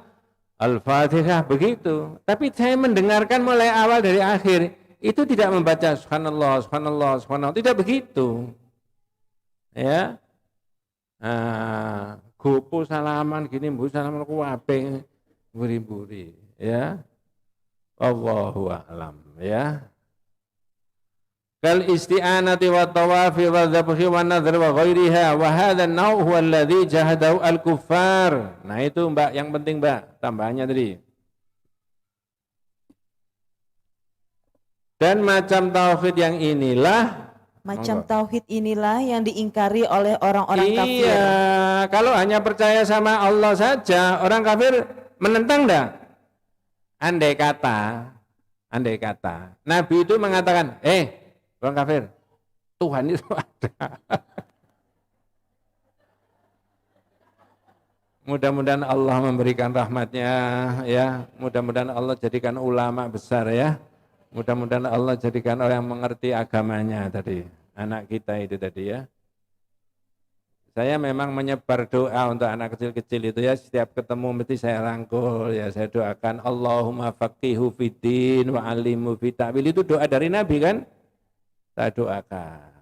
Al-Fatihah begitu. Tapi saya mendengarkan mulai awal dari akhir itu tidak membaca subhanallah, subhanallah, subhanallah. Tidak begitu. Ya. Gopo salaman gini, bu salaman kuwape buri-buri. Ya. Allahu a'lam. Ya. Kal isti'anati wa tawafi wa dzabhi wa nadhr wa ghairiha wa hadha an-naw' huwa alladhi jahadahu al-kuffar. Nah itu Mbak yang penting Mbak, tambahannya tadi. Dan macam tauhid yang inilah tauhid inilah yang diingkari oleh orang-orang kafir. Iya, kalau hanya percaya sama Allah saja, orang kafir menentang enggak? Andai kata Nabi itu mengatakan, orang kafir, Tuhan itu ada. Mudah-mudahan Allah memberikan rahmatnya, ya. Mudah-mudahan Allah jadikan ulama besar, ya. Mudah-mudahan Allah jadikan orang yang mengerti agamanya tadi. Anak kita itu tadi, ya. Saya memang menyebar doa untuk anak kecil-kecil itu ya, setiap ketemu mesti saya rangkul ya, saya doakan Allahumma faqihu fiddin wa alimhu fit ta'wil. Itu doa dari Nabi kan? Saya doakan.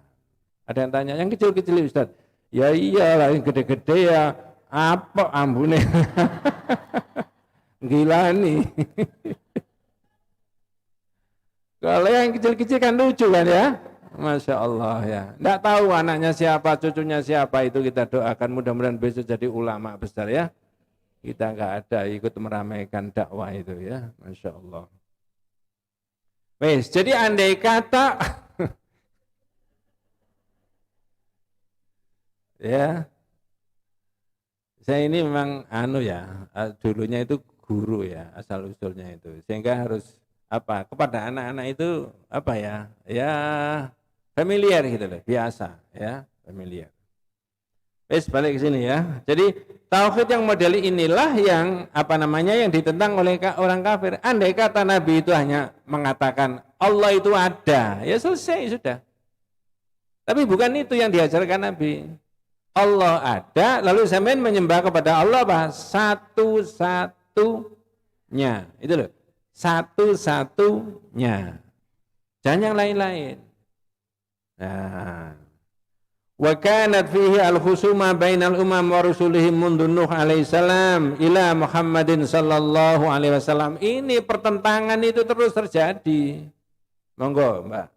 Ada yang tanya, yang kecil-kecil Ustaz? Ya iyalah, yang gede-gede ya apa ambune? Gila nih. Kalau yang kecil-kecil kan lucu kan ya? Masya Allah ya. Tidak tahu anaknya siapa, cucunya siapa, itu kita doakan mudah-mudahan besok jadi ulama besar ya. Kita nggak ada ikut meramaikan dakwah itu ya. Masya Allah. Wes, jadi andai kata ya, saya ini memang dulunya itu guru ya, asal usulnya itu. Sehingga harus kepada anak-anak itu ya familiar gitu loh, biasa ya, familiar. Wes balik ke sini ya. Jadi tauhid yang model inilah yang yang ditentang oleh orang kafir. Andai kata Nabi itu hanya mengatakan Allah itu ada, ya selesai sudah. Tapi bukan itu yang diajarkan Nabi. Allah ada, lalu sampean menyembah kepada Allah satu-satunya. Itu loh. Satu-satunya. Jangan yang lain-lain. Nah, wa kanat fihi al-khusuma bainal umam wa rusulihim mundu Nuh alaihi salam ila Muhammadin sallallahu alaihi wasallam. Ini pertentangan itu terus terjadi. Monggo, Mbak.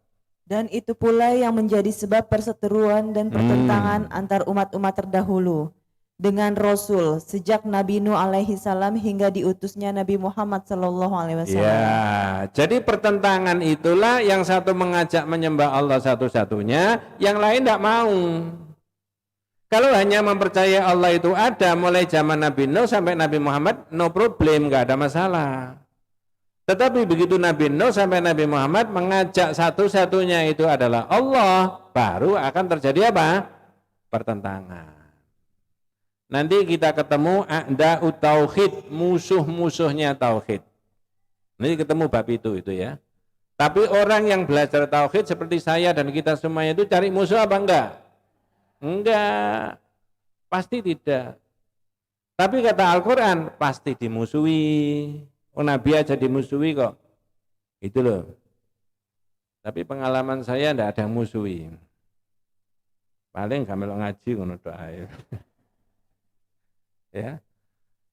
Dan itu pula yang menjadi sebab perseteruan dan pertentangan antar umat-umat terdahulu dengan Rasul sejak Nabi Nuh alaihi salam hingga diutusnya Nabi Muhammad sallallahu alaihi wasallam. Ya, jadi pertentangan itulah yang satu mengajak menyembah Allah satu-satunya, yang lain tidak mau. Kalau hanya mempercayai Allah itu ada mulai zaman Nabi Nuh sampai Nabi Muhammad, no problem, nggak ada masalah. Tetapi begitu Nabi Nuh sampai Nabi Muhammad mengajak satu-satunya itu adalah Allah, baru akan terjadi apa? Pertentangan. Nanti kita ketemu a'da'ut tauhid, musuh-musuhnya tauhid. Nanti ketemu bab itu ya. Tapi orang yang belajar tauhid seperti saya dan kita semuanya itu cari musuh apa enggak? Enggak. Pasti tidak. Tapi kata Al-Qur'an pasti dimusuhi. Oh, Nabi aja dimusuhi kok. Itu loh. Tapi pengalaman saya enggak ada yang musuhi. Paling gak melok ngaji ngono tok ae. Ya.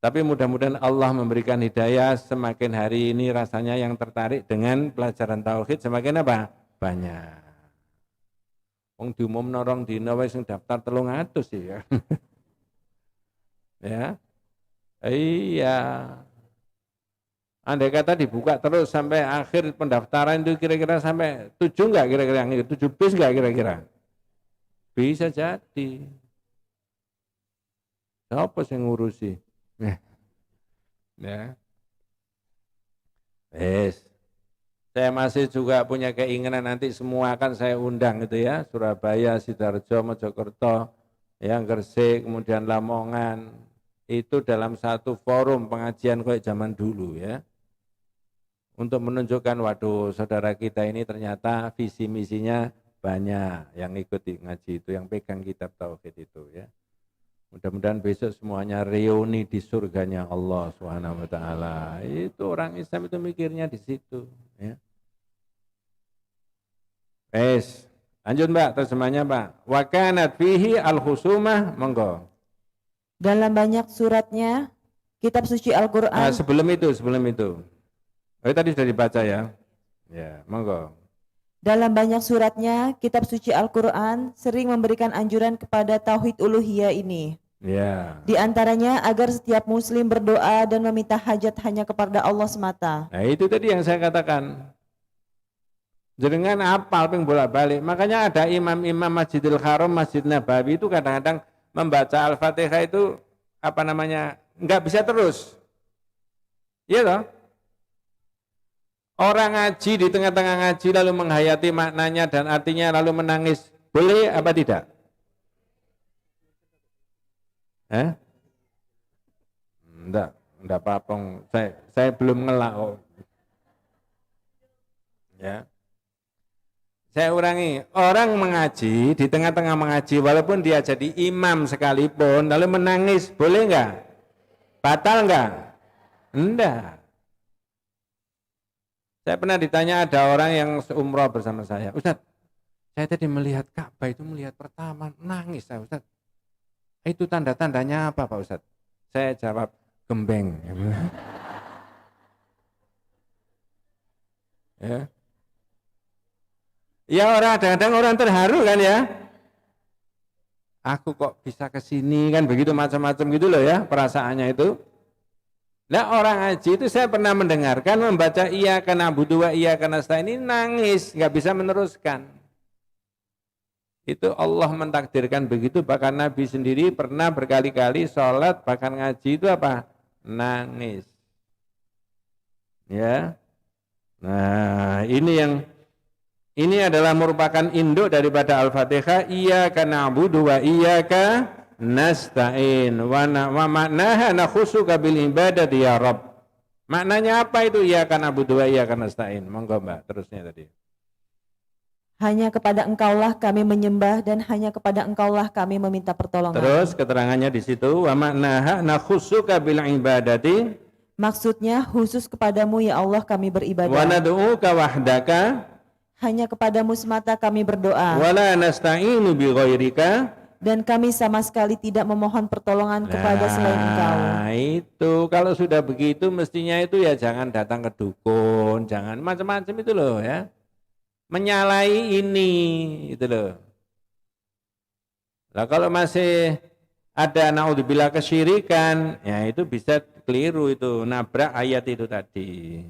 Tapi mudah-mudahan Allah memberikan hidayah, semakin hari ini rasanya yang tertarik dengan pelajaran tauhid semakin apa? Banyak. Wong diumumno rong dina wis sing daftar 300 sih ya. Ya. Iya. Andai kata dibuka terus sampai akhir pendaftaran itu kira-kira sampai 7 enggak kira-kira? 7 bis enggak kira-kira? Bisa jadi. Siapa yang ngurusi? Ya. Saya masih juga punya keinginan nanti semua akan saya undang gitu ya. Surabaya, Sidoarjo, Mojokerto, yang Gresik, kemudian Lamongan. Itu dalam satu forum pengajian kayak zaman dulu ya. Untuk menunjukkan waduh saudara kita ini ternyata visi misinya banyak yang ikut ngaji itu, yang pegang kitab tauhid itu ya. Mudah-mudahan besok semuanya reuni di surganya Allah Subhanahu wa taala. Itu orang Islam itu mikirnya di situ ya. Lanjut Mbak, terjemahnya Pak. Wa kanat fihi al-khusumah, monggo. Dalam banyak suratnya kitab suci Al-Qur'an. Sebelum itu. Oh, tadi sudah dibaca ya. Ya, monggo. Dalam banyak suratnya, kitab suci Al-Quran sering memberikan anjuran kepada tauhid uluhiyah ini. Ya. Di antaranya agar setiap muslim berdoa dan meminta hajat hanya kepada Allah semata. Nah itu tadi yang saya katakan. Jenengan apal ping bolak-balik. Makanya ada imam-imam Masjidil Haram, Masjid Nabawi itu kadang-kadang membaca Al-Fatihah itu enggak bisa terus. Iya toh? Orang ngaji di tengah-tengah ngaji lalu menghayati maknanya dan artinya lalu menangis. Boleh apa tidak? Enggak apa-apa. Saya belum ngelak kok. Ya. Saya ulangi, orang mengaji di tengah-tengah mengaji walaupun dia jadi imam sekalipun lalu menangis, boleh enggak? Batal enggak? Enggak. Saya pernah ditanya ada orang yang seumrah bersama saya, Ustaz, saya tadi melihat Ka'bah itu melihat pertama nangis saya Ustaz. Itu tanda-tandanya apa Pak Ustaz? Saya jawab gembeng. Ya orang kadang-kadang orang terharu kan ya. Aku kok bisa ke sini kan begitu macam-macam gitu loh ya perasaannya itu. Nah orang haji itu saya pernah mendengarkan membaca iyyaka na'budu wa iyyaka nasta'in ini nangis, nggak bisa meneruskan. Itu Allah mentakdirkan begitu, bahkan Nabi sendiri pernah berkali-kali sholat bahkan ngaji itu apa? Nangis. Ya. Nah ini adalah merupakan induk daripada Al-Fatihah, iyyaka na'budu wa iyyaka nasta'in wa maknaha nakhusuka bil ibadati ya Rabb. Maknanya apa itu iyyaka na'budu wa iyyaka nasta'in? Monggo Mbak, terusnya tadi. Hanya kepada Engkaulah kami menyembah dan hanya kepada Engkaulah kami meminta pertolongan. Terus keterangannya di situ wa maknaha nakhusuka bil ibadati. Maksudnya khusus kepadamu ya Allah kami beribadah. Wa nad'uka wahdaka. Hanya kepadamu semata kami berdoa. Wala nasta'inu bi ghairika. Dan kami sama sekali tidak memohon pertolongan kepada selain Engkau. Nah itu kalau sudah begitu mestinya itu ya jangan datang ke dukun, jangan macam-macam itu loh ya. Menyalahi ini itu loh. Lah kalau masih ada naudzubillah kesyirikan, ya itu bisa keliru itu, nabrak ayat itu tadi.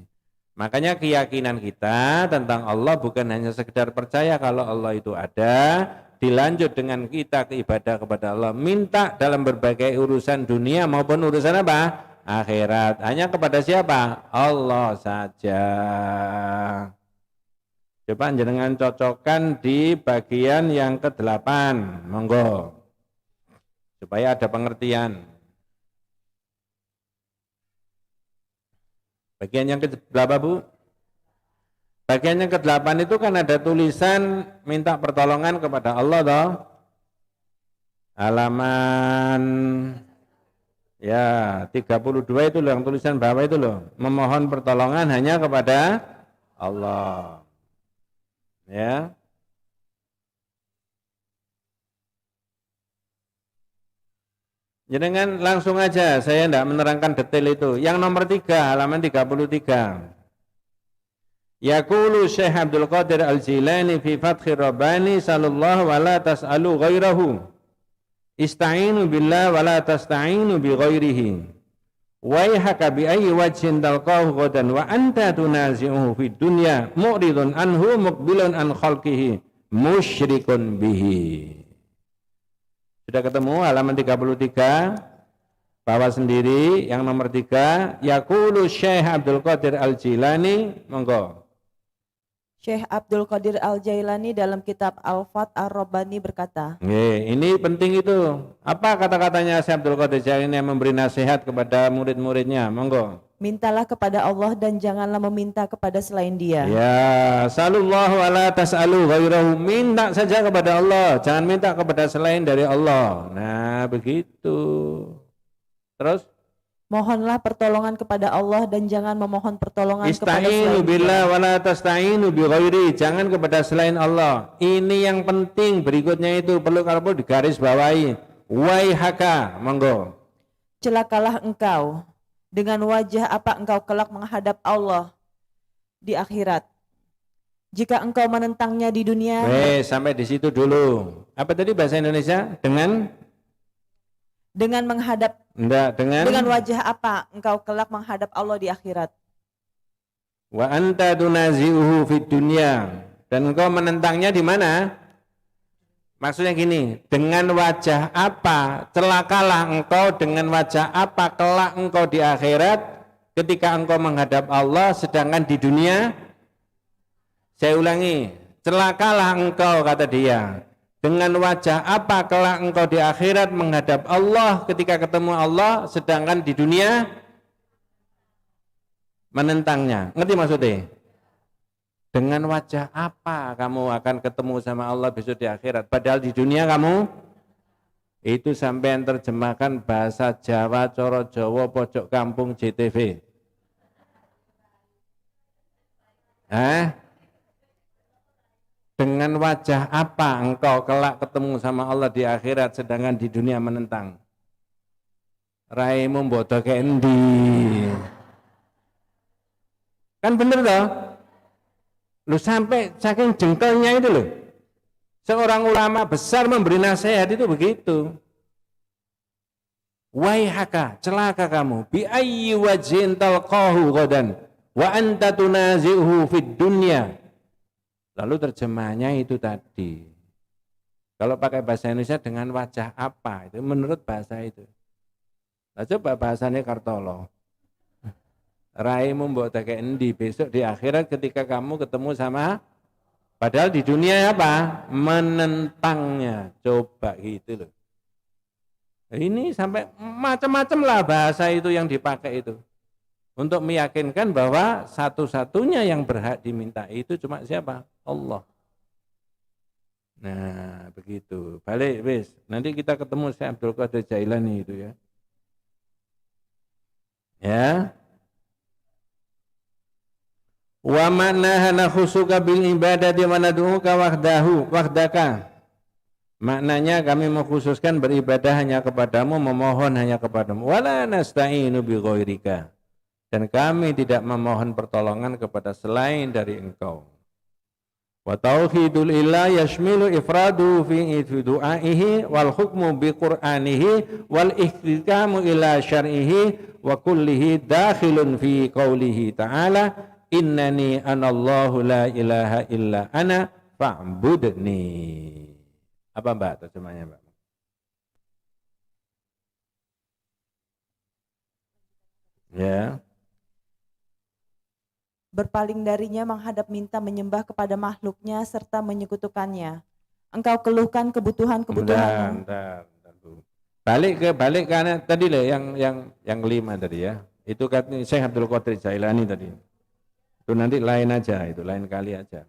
Makanya keyakinan kita tentang Allah bukan hanya sekedar percaya kalau Allah itu ada, dilanjut dengan kita ibadah kepada Allah, minta dalam berbagai urusan dunia maupun urusan apa? akhirat. Hanya kepada siapa? Allah saja. Coba jenengan cocokkan di bagian yang ke-8. Monggo. Supaya ada pengertian. Bagian yang ke-8, Bu? Bagian yang ke-8 itu kan ada tulisan minta pertolongan kepada Allah toh. Halaman ya 32 itu loh, yang tulisan bawah itu loh. Memohon pertolongan hanya kepada Allah. Ya. Jangan langsung aja, saya tidak menerangkan detail itu. Yang nomor 3, halaman 33. Yaqulu Syekh Abdul Qadir Al-Jilani fi Fathir Rabbani sallallahu wa la tas'alu ghairahu. Ista'inu billah wa la tasta'inu bi ghairihi. Waihaka bi ayyi wajhin talqahu ghadan wa anta tunazi'uhu fid dunya mu'ridun anhu muqbilun an khalqihi musyrikun bihi. Sudah ketemu halaman 33, bawah sendiri yang nomor 3, yaqulu Syekh Abdul Qadir Al-Jilani, monggo. Syekh Abdul Qadir Al-Jailani dalam kitab Al-Fath Ar-Rabbani berkata. Ini penting itu. Apa kata-katanya Syekh Abdul Qadir Al-Jailani yang memberi nasihat kepada murid-muridnya? Monggo. Mintalah kepada Allah dan janganlah meminta kepada selain Dia. Ya, sallallahu ala tas'alu ghairahu. Minta saja kepada Allah, jangan minta kepada selain dari Allah. Nah, begitu. Terus? Mohonlah pertolongan kepada Allah dan jangan memohon pertolongan kepada Ista'inu selain billah Dia. wa la tasta'inu bi ghairi. Jangan kepada selain Allah. Ini yang penting, berikutnya itu perlu kalau digaris bawahi. Waihaka, monggo. Celakalah engkau. Dengan wajah apa engkau kelak menghadap Allah di akhirat. Jika engkau menentangnya di dunia. Sampai di situ dulu. Apa tadi bahasa Indonesia? Dengan menghadap. Enggak, dengan wajah apa engkau kelak menghadap Allah di akhirat. Wa anta tunazi'uhu fid dunya. Dan engkau menentangnya di mana? Maksudnya gini, dengan wajah apa celakalah engkau, dengan wajah apa kelak engkau di akhirat ketika engkau menghadap Allah, sedangkan di dunia, saya ulangi, celakalah engkau kata dia, dengan wajah apa kelak engkau di akhirat menghadap Allah ketika ketemu Allah, sedangkan di dunia menentangnya. Ngerti maksudnya? Dengan wajah apa kamu akan ketemu sama Allah besok di akhirat? Padahal di dunia kamu itu sampai yang terjemahkan bahasa Jawa, Coro Jawa, pojok kampung JTV. Dengan wajah apa engkau kelak ketemu sama Allah di akhirat sedangkan di dunia menentang? Raimu bodoh ke endi? Kan bener toh? Lu sampai saking jengkelnya itu loh. Seorang ulama besar memberi nasihat itu begitu. Waihaka, celaka kamu, bi ayyi wajhin talqahu ghadan wa anta tunazi'uhu fid dunya. Lalu terjemahnya itu tadi. Kalau pakai bahasa Indonesia dengan wajah apa? Itu menurut bahasa itu. Nah, coba bahasanya Kartolo. Raimu mbok tak endi besok di akhirat ketika kamu ketemu sama, padahal di dunia apa? Menentangnya. Coba gitu loh. Ini sampai macam-macam lah bahasa itu yang dipakai itu. Untuk meyakinkan bahwa satu-satunya yang berhak diminta itu cuma siapa? Allah. Nah, begitu. Balik wis. Nanti kita ketemu Syekh Abdul Qadir Jailani itu ya. Ya. Wa ma'naha nakhusuka bil ibadati wa nad'uka wahdaka. Maknanya kami mengkhususkan beribadah hanya kepadamu, memohon hanya kepadamu. Wala nasta'inu bi ghairika. Dan kami tidak memohon pertolongan kepada selain dari engkau. Wa tauhidul ilah yashmilu ifradu fi du'aihi wal hukmu bi qur'anihi wal ihtikamu ila syar'ihi wa kullihi dakhilun fi qawlihi ta'ala innani anallahu la ilaha illa ana fa'budni. Apa Mbak terjemahnya Mbak? Ya. berpaling darinya menghadap minta menyembah kepada makhluknya serta menyekutukannya. Engkau keluhkan kebutuhan-kebutuhanmu. Bentar, Bu. Balik ke tadi lah yang kelima tadi ya. Itu kan Syekh Abdul Qadir Jailani tadi. Itu nanti lain aja, itu lain kali aja.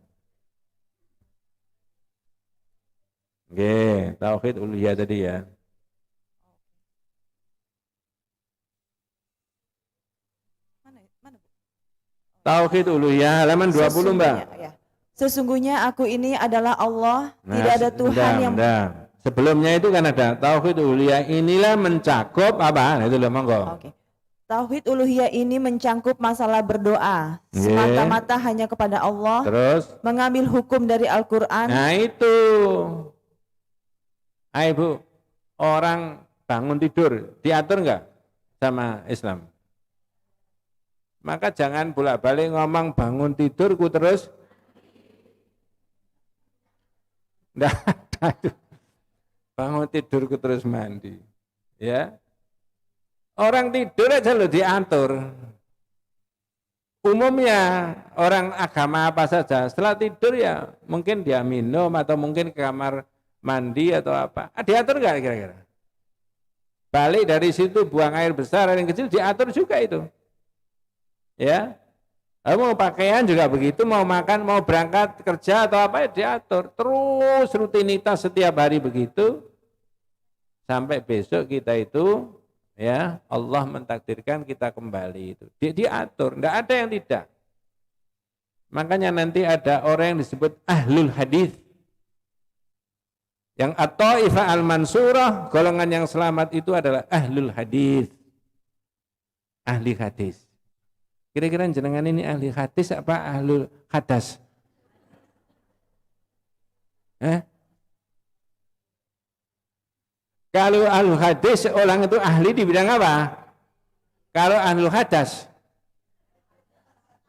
Oke, tauhid uluhiyah tadi ya. Tauhid uluhiyah halaman 20, Mbak. Sesungguhnya aku ini adalah Allah, tidak ada Tuhan yang... Sebelumnya itu kan ada tauhid uluhiyah inilah mencakup apa? Nah, itu loh, monggo. Oke. Tauhid uluhiyah ini mencangkup masalah berdoa semata-mata hanya kepada Allah. Terus mengambil hukum dari Al-Qur'an. Nah, itu. Ayo, Bu. Orang bangun tidur diatur enggak sama Islam? Maka jangan bolak-balik ngomong bangun tidurku terus enggak ada itu. Bangun tidurku terus mandi. Ya. Orang tidur aja lo diatur. Umumnya orang agama apa saja setelah tidur ya mungkin dia minum atau mungkin ke kamar mandi atau apa. Diatur enggak kira-kira? Balik dari situ buang air besar, air kecil diatur juga itu. Ya, mau pakaian juga begitu, mau makan, mau berangkat kerja atau apa ya diatur. Terus rutinitas setiap hari begitu sampai besok kita itu ya Allah mentakdirkan kita kembali itu. Diatur, tidak ada yang tidak. Makanya nanti ada orang yang disebut ahlul hadis. Yang at-taifah al-mansurah, golongan yang selamat itu adalah ahlul hadis. Ahli hadis. Kira-kira jenengan ini ahli hadis apa ahlul hadas? Kalau ahlul hadis orang itu ahli di bidang apa? Kalau ahlul hadas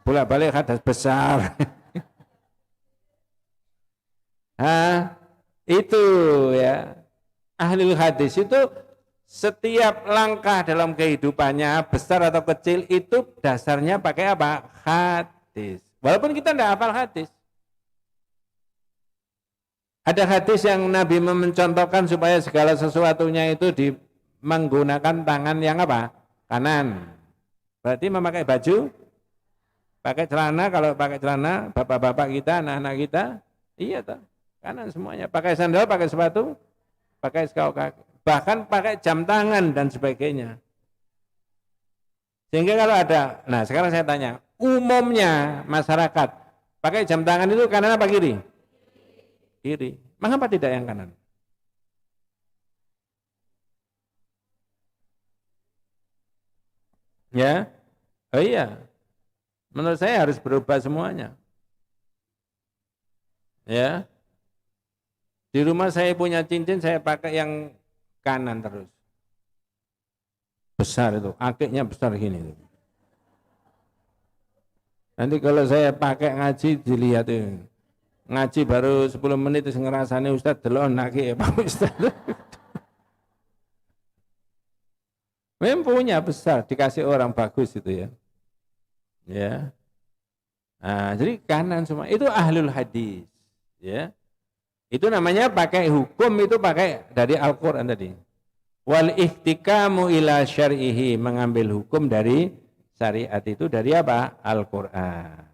bolak-balik hadas besar. Itu ya. Ahlul hadis itu setiap langkah dalam kehidupannya besar atau kecil itu dasarnya pakai apa? Hadis. Walaupun kita tidak hafal hadis. Ada hadis yang Nabi mencontohkan supaya segala sesuatunya itu menggunakan tangan yang apa? Kanan. Berarti memakai baju, pakai celana, kalau pakai celana bapak-bapak kita, anak-anak kita, iya toh, kanan semuanya. Pakai sandal, pakai sepatu, pakai kaos kaki. Bahkan pakai jam tangan dan sebagainya. Sehingga kalau ada, nah sekarang saya tanya, umumnya masyarakat pakai jam tangan itu kanan apa kiri? Kiri. Mengapa tidak yang kanan? Ya, oh iya. Menurut saya harus berubah semuanya. Ya, di rumah saya punya cincin, saya pakai yang kanan terus. Besar itu, akiknya besar gini. Nanti kalau saya pakai ngaji dilihat itu. Ngaji baru 10 menit terus ngerasane Ustaz delon akik Pak Ustaz. Memang punya besar, dikasih orang bagus itu ya. Ya. Nah, jadi kanan semua itu ahlul hadis, ya. Itu namanya pakai hukum itu pakai dari Al-Qur'an tadi. Wal ihtikamu ila syar'ihi, mengambil hukum dari syariat itu dari apa? Al-Qur'an.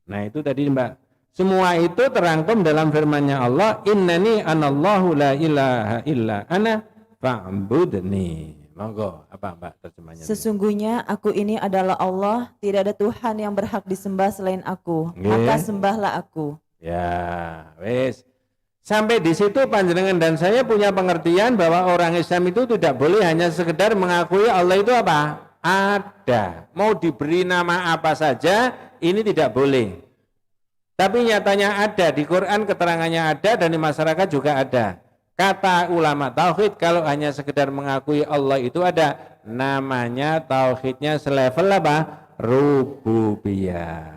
Nah, itu tadi Mbak. Semua itu terangkum dalam firman-Nya Allah, innani anallahu la ilaha illa ana fa'budni. Monggo, apa Mbak terjemahnya? Sesungguhnya aku ini adalah Allah, tidak ada Tuhan yang berhak disembah selain aku. Maka sembahlah aku. Ya, wes. Sampai di situ panjenengan dan saya punya pengertian bahwa orang Islam itu tidak boleh hanya sekedar mengakui Allah itu apa? Ada. Mau diberi nama apa saja, ini tidak boleh. Tapi nyatanya ada, di Quran keterangannya ada dan di masyarakat juga ada. Kata ulama tauhid kalau hanya sekedar mengakui Allah itu ada, namanya tauhidnya selevel apa? Rububiyah.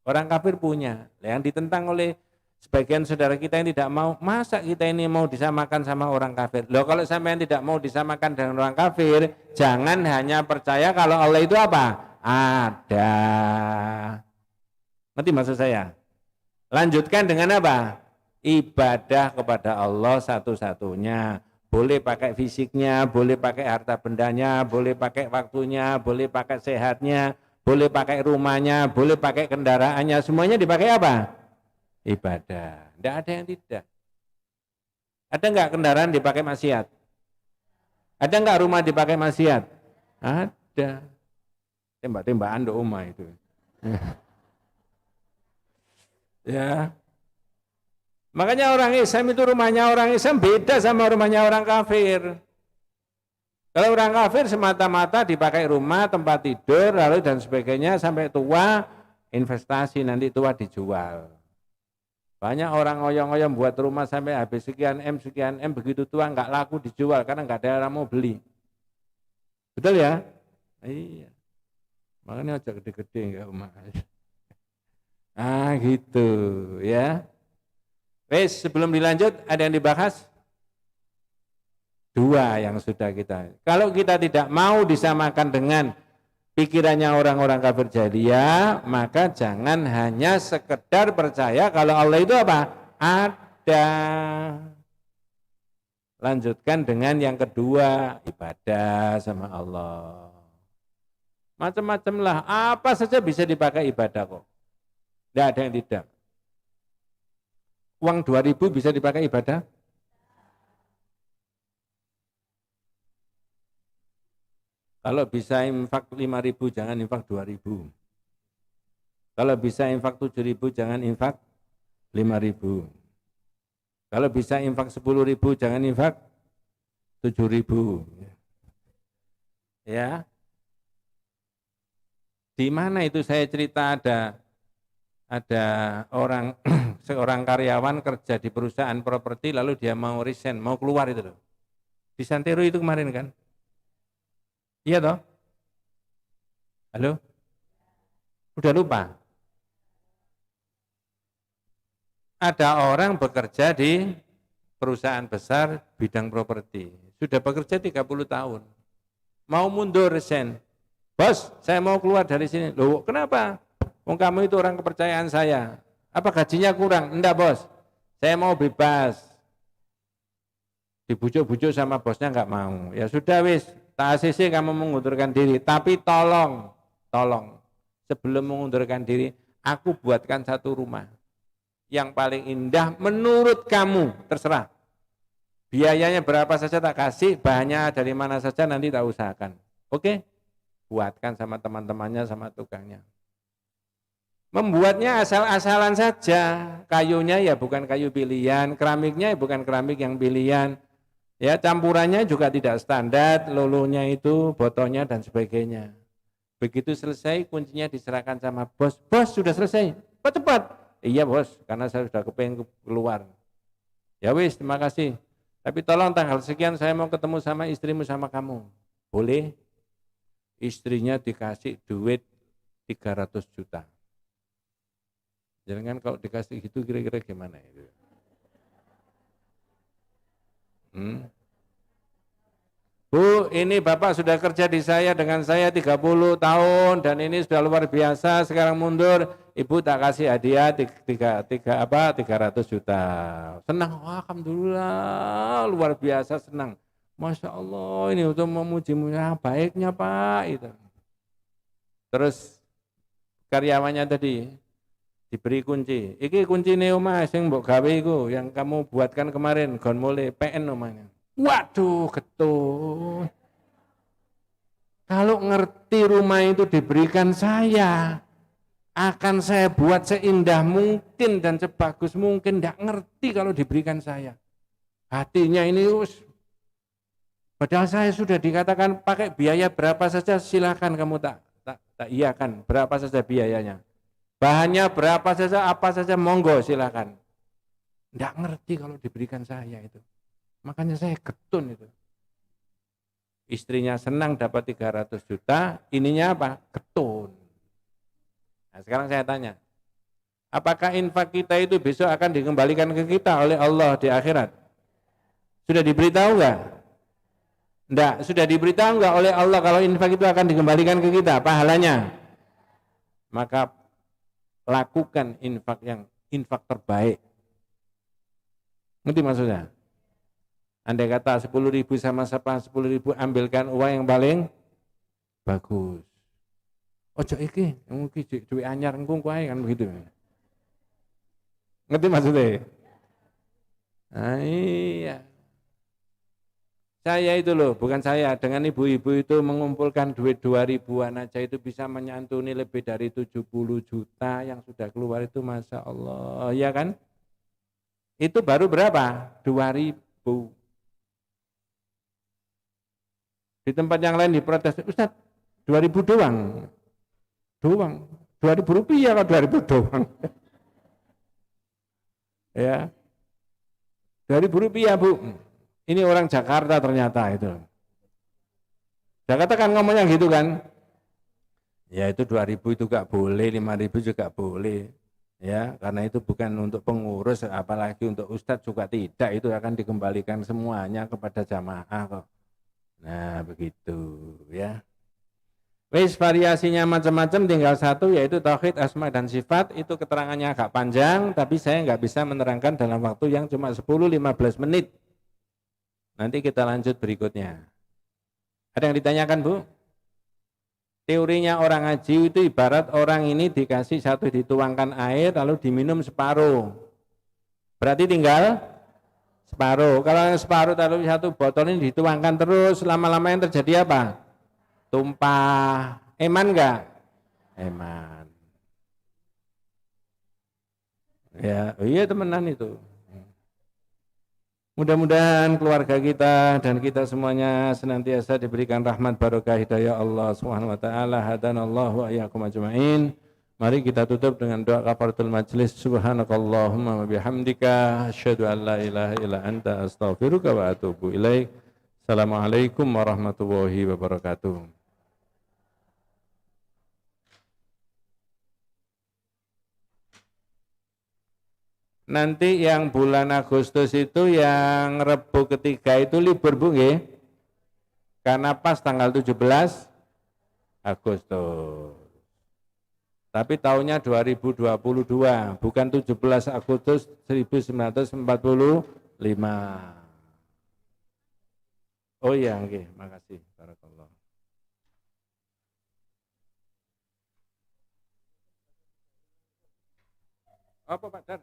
Orang kafir punya, yang ditentang oleh Sebagian saudara kita yang tidak mau, masa kita ini mau disamakan sama orang kafir? Loh kalau sampai yang tidak mau disamakan dengan orang kafir, jangan hanya percaya kalau Allah itu apa? Ada. Ngerti maksud saya? Lanjutkan dengan apa? Ibadah kepada Allah satu-satunya. Boleh pakai fisiknya, boleh pakai harta bendanya, boleh pakai waktunya, boleh pakai sehatnya, boleh pakai rumahnya, boleh pakai kendaraannya, semuanya dipakai apa? Ibadah. Tidak ada yang tidak. Ada enggak kendaraan dipakai maksiat? Ada enggak rumah dipakai maksiat? Ada. Tembak-tembakan do rumah itu. Ya. Makanya orang Islam itu rumahnya orang Islam beda sama rumahnya orang kafir. Kalau orang kafir semata-mata dipakai rumah, tempat tidur, lalu dan sebagainya sampai tua, investasi nanti tua dijual. Banyak orang oyong-oyong buat rumah sampai habis sekian M, begitu tua nggak laku dijual karena nggak ada orang mau beli. Betul ya? Iya. Makanya aja gede-gede enggak rumah. Ah gitu ya. Wes sebelum dilanjut ada yang dibahas? Dua yang sudah kita. Kalau kita tidak mau disamakan dengan pikirannya orang-orang kafir jahiliyah, maka jangan hanya sekedar percaya kalau Allah itu apa? Ada. Lanjutkan dengan yang kedua, ibadah sama Allah. Macam-macam lah, apa saja bisa dipakai ibadah kok. Tidak ada yang tidak. Uang 2.000 bisa dipakai ibadah? Kalau bisa infak 5.000 jangan infak 2.000. Kalau bisa infak 7.000 jangan infak 5.000. Kalau bisa infak 10.000 jangan infak 7.000. Ya. Di mana itu saya cerita ada orang seorang karyawan kerja di perusahaan properti lalu dia mau resign, mau keluar itu loh. Di Santero itu kemarin kan? Iya toh? Halo? Udah lupa? Ada orang bekerja di perusahaan besar bidang properti. Sudah bekerja 30 tahun. Mau mundur resign. Bos, saya mau keluar dari sini. Loh, kenapa? Oh, kamu itu orang kepercayaan saya. Apa gajinya kurang? Enggak bos, saya mau bebas. Dibujuk-bujuk sama bosnya enggak mau. Ya sudah wis, tak ACC kamu mengundurkan diri. Tapi tolong, sebelum mengundurkan diri, aku buatkan satu rumah. Yang paling indah menurut kamu, terserah. Biayanya berapa saja tak kasih, bahannya dari mana saja nanti tak usahakan. Oke? Buatkan sama teman-temannya, sama tukangnya. Membuatnya asal-asalan saja, kayunya ya bukan kayu pilihan, keramiknya ya bukan keramik yang pilihan, ya campurannya juga tidak standar, luluhnya itu, botolnya dan sebagainya. Begitu selesai kuncinya diserahkan sama bos, bos sudah selesai, cepat. Iya bos, karena saya sudah kepengen keluar. Ya wis, terima kasih. Tapi tolong tanggal sekian saya mau ketemu sama istrimu sama kamu. Boleh? Istrinya dikasih duit 300 juta. Jangan kalau dikasih gitu kira-kira gimana itu? Bu, ini Bapak sudah kerja di saya dengan saya 30 tahun dan ini sudah luar biasa, sekarang mundur, Ibu tak kasih hadiah 300 juta. Senang, alhamdulillah, luar biasa senang. Masya Allah, ini untuk memuji-muji baiknya Pak itu. Terus karyawannya tadi diberi kunci. Iki kunci omah sing mbok gawe iku yang kamu buatkan kemarin, gon mulai PN omahnya. Waduh, getun. Kalau ngerti rumah itu diberikan saya, akan saya buat seindah mungkin dan sebagus mungkin. Tidak ngerti kalau diberikan saya. Hatinya ini padahal saya sudah dikatakan pakai biaya berapa saja silakan kamu tak iyakan berapa saja biayanya. Bahannya berapa saja, apa saja monggo silakan. Tidak ngerti kalau diberikan saya itu. Makanya saya getun itu. Istrinya senang dapat 300 juta, ininya apa? Getun. Nah sekarang saya tanya, Apakah infak kita itu besok akan dikembalikan ke kita oleh Allah di akhirat? Sudah diberitahu enggak? Enggak, sudah diberitahu enggak oleh Allah kalau infak itu akan dikembalikan ke kita pahalanya? Maka lakukan infak terbaik. Ngerti maksudnya? Andai kata 10.000 sama 10.000, ambilkan uang yang paling bagus. Ojo iki, duit anyar engkung kuwi kan begitu. Ngerti maksudnya? Nah, iya. Saya itu loh, bukan saya, dengan ibu-ibu itu mengumpulkan duit 2.000-an aja itu bisa menyantuni lebih dari 70 juta yang sudah keluar itu, Masya Allah, ya kan? Itu baru berapa? 2.000. Di tempat yang lain diprotes, Ustaz, 2.000 doang. 2.000 rupiah kalau 2.000 doang. Ya, 2.000 rupiah Bu. Ini orang Jakarta ternyata itu. Jakarta kan ngomongnya gitu kan. Ya itu 2.000 itu gak boleh, 5.000 juga boleh. Ya, karena itu bukan untuk pengurus, apalagi untuk ustadz juga tidak, itu akan dikembalikan semuanya kepada jamaah kok. Nah, begitu ya. Wis variasinya macam-macam, tinggal satu yaitu tauhid asma dan sifat. Itu keterangannya agak panjang, tapi saya nggak bisa menerangkan dalam waktu yang cuma 10-15 menit. Nanti kita lanjut berikutnya. Ada yang ditanyakan, Bu? Teorinya orang ngaji itu ibarat orang ini dikasih satu, dituangkan air lalu diminum separuh. Berarti tinggal separuh. Kalau separuh lalu satu botol ini dituangkan terus, lama-lama yang terjadi apa? Tumpah. Eman enggak? Eman. Ya, iya temenan itu. Mudah-mudahan keluarga kita dan kita semuanya senantiasa diberikan rahmat barokah hidayah Allah Subhanahu wa taala. Hadanallahu wa iyyakum ajmain. Mari kita tutup dengan doa kafaratul majlis. Subhanakallahumma wa bihamdika asyhadu an la ilaha illa anta astaghfiruka wa atubu ilaik. Assalamualaikum warahmatullahi wabarakatuh. Nanti yang bulan Agustus itu yang Rebo ketiga itu libur Bu nggih? Karena pas tanggal 17 Agustus. Tapi tahunnya 2022, bukan 17 Agustus 1945. Oh iya, nggih, makasih. Barakallah. Apa Pak Dar?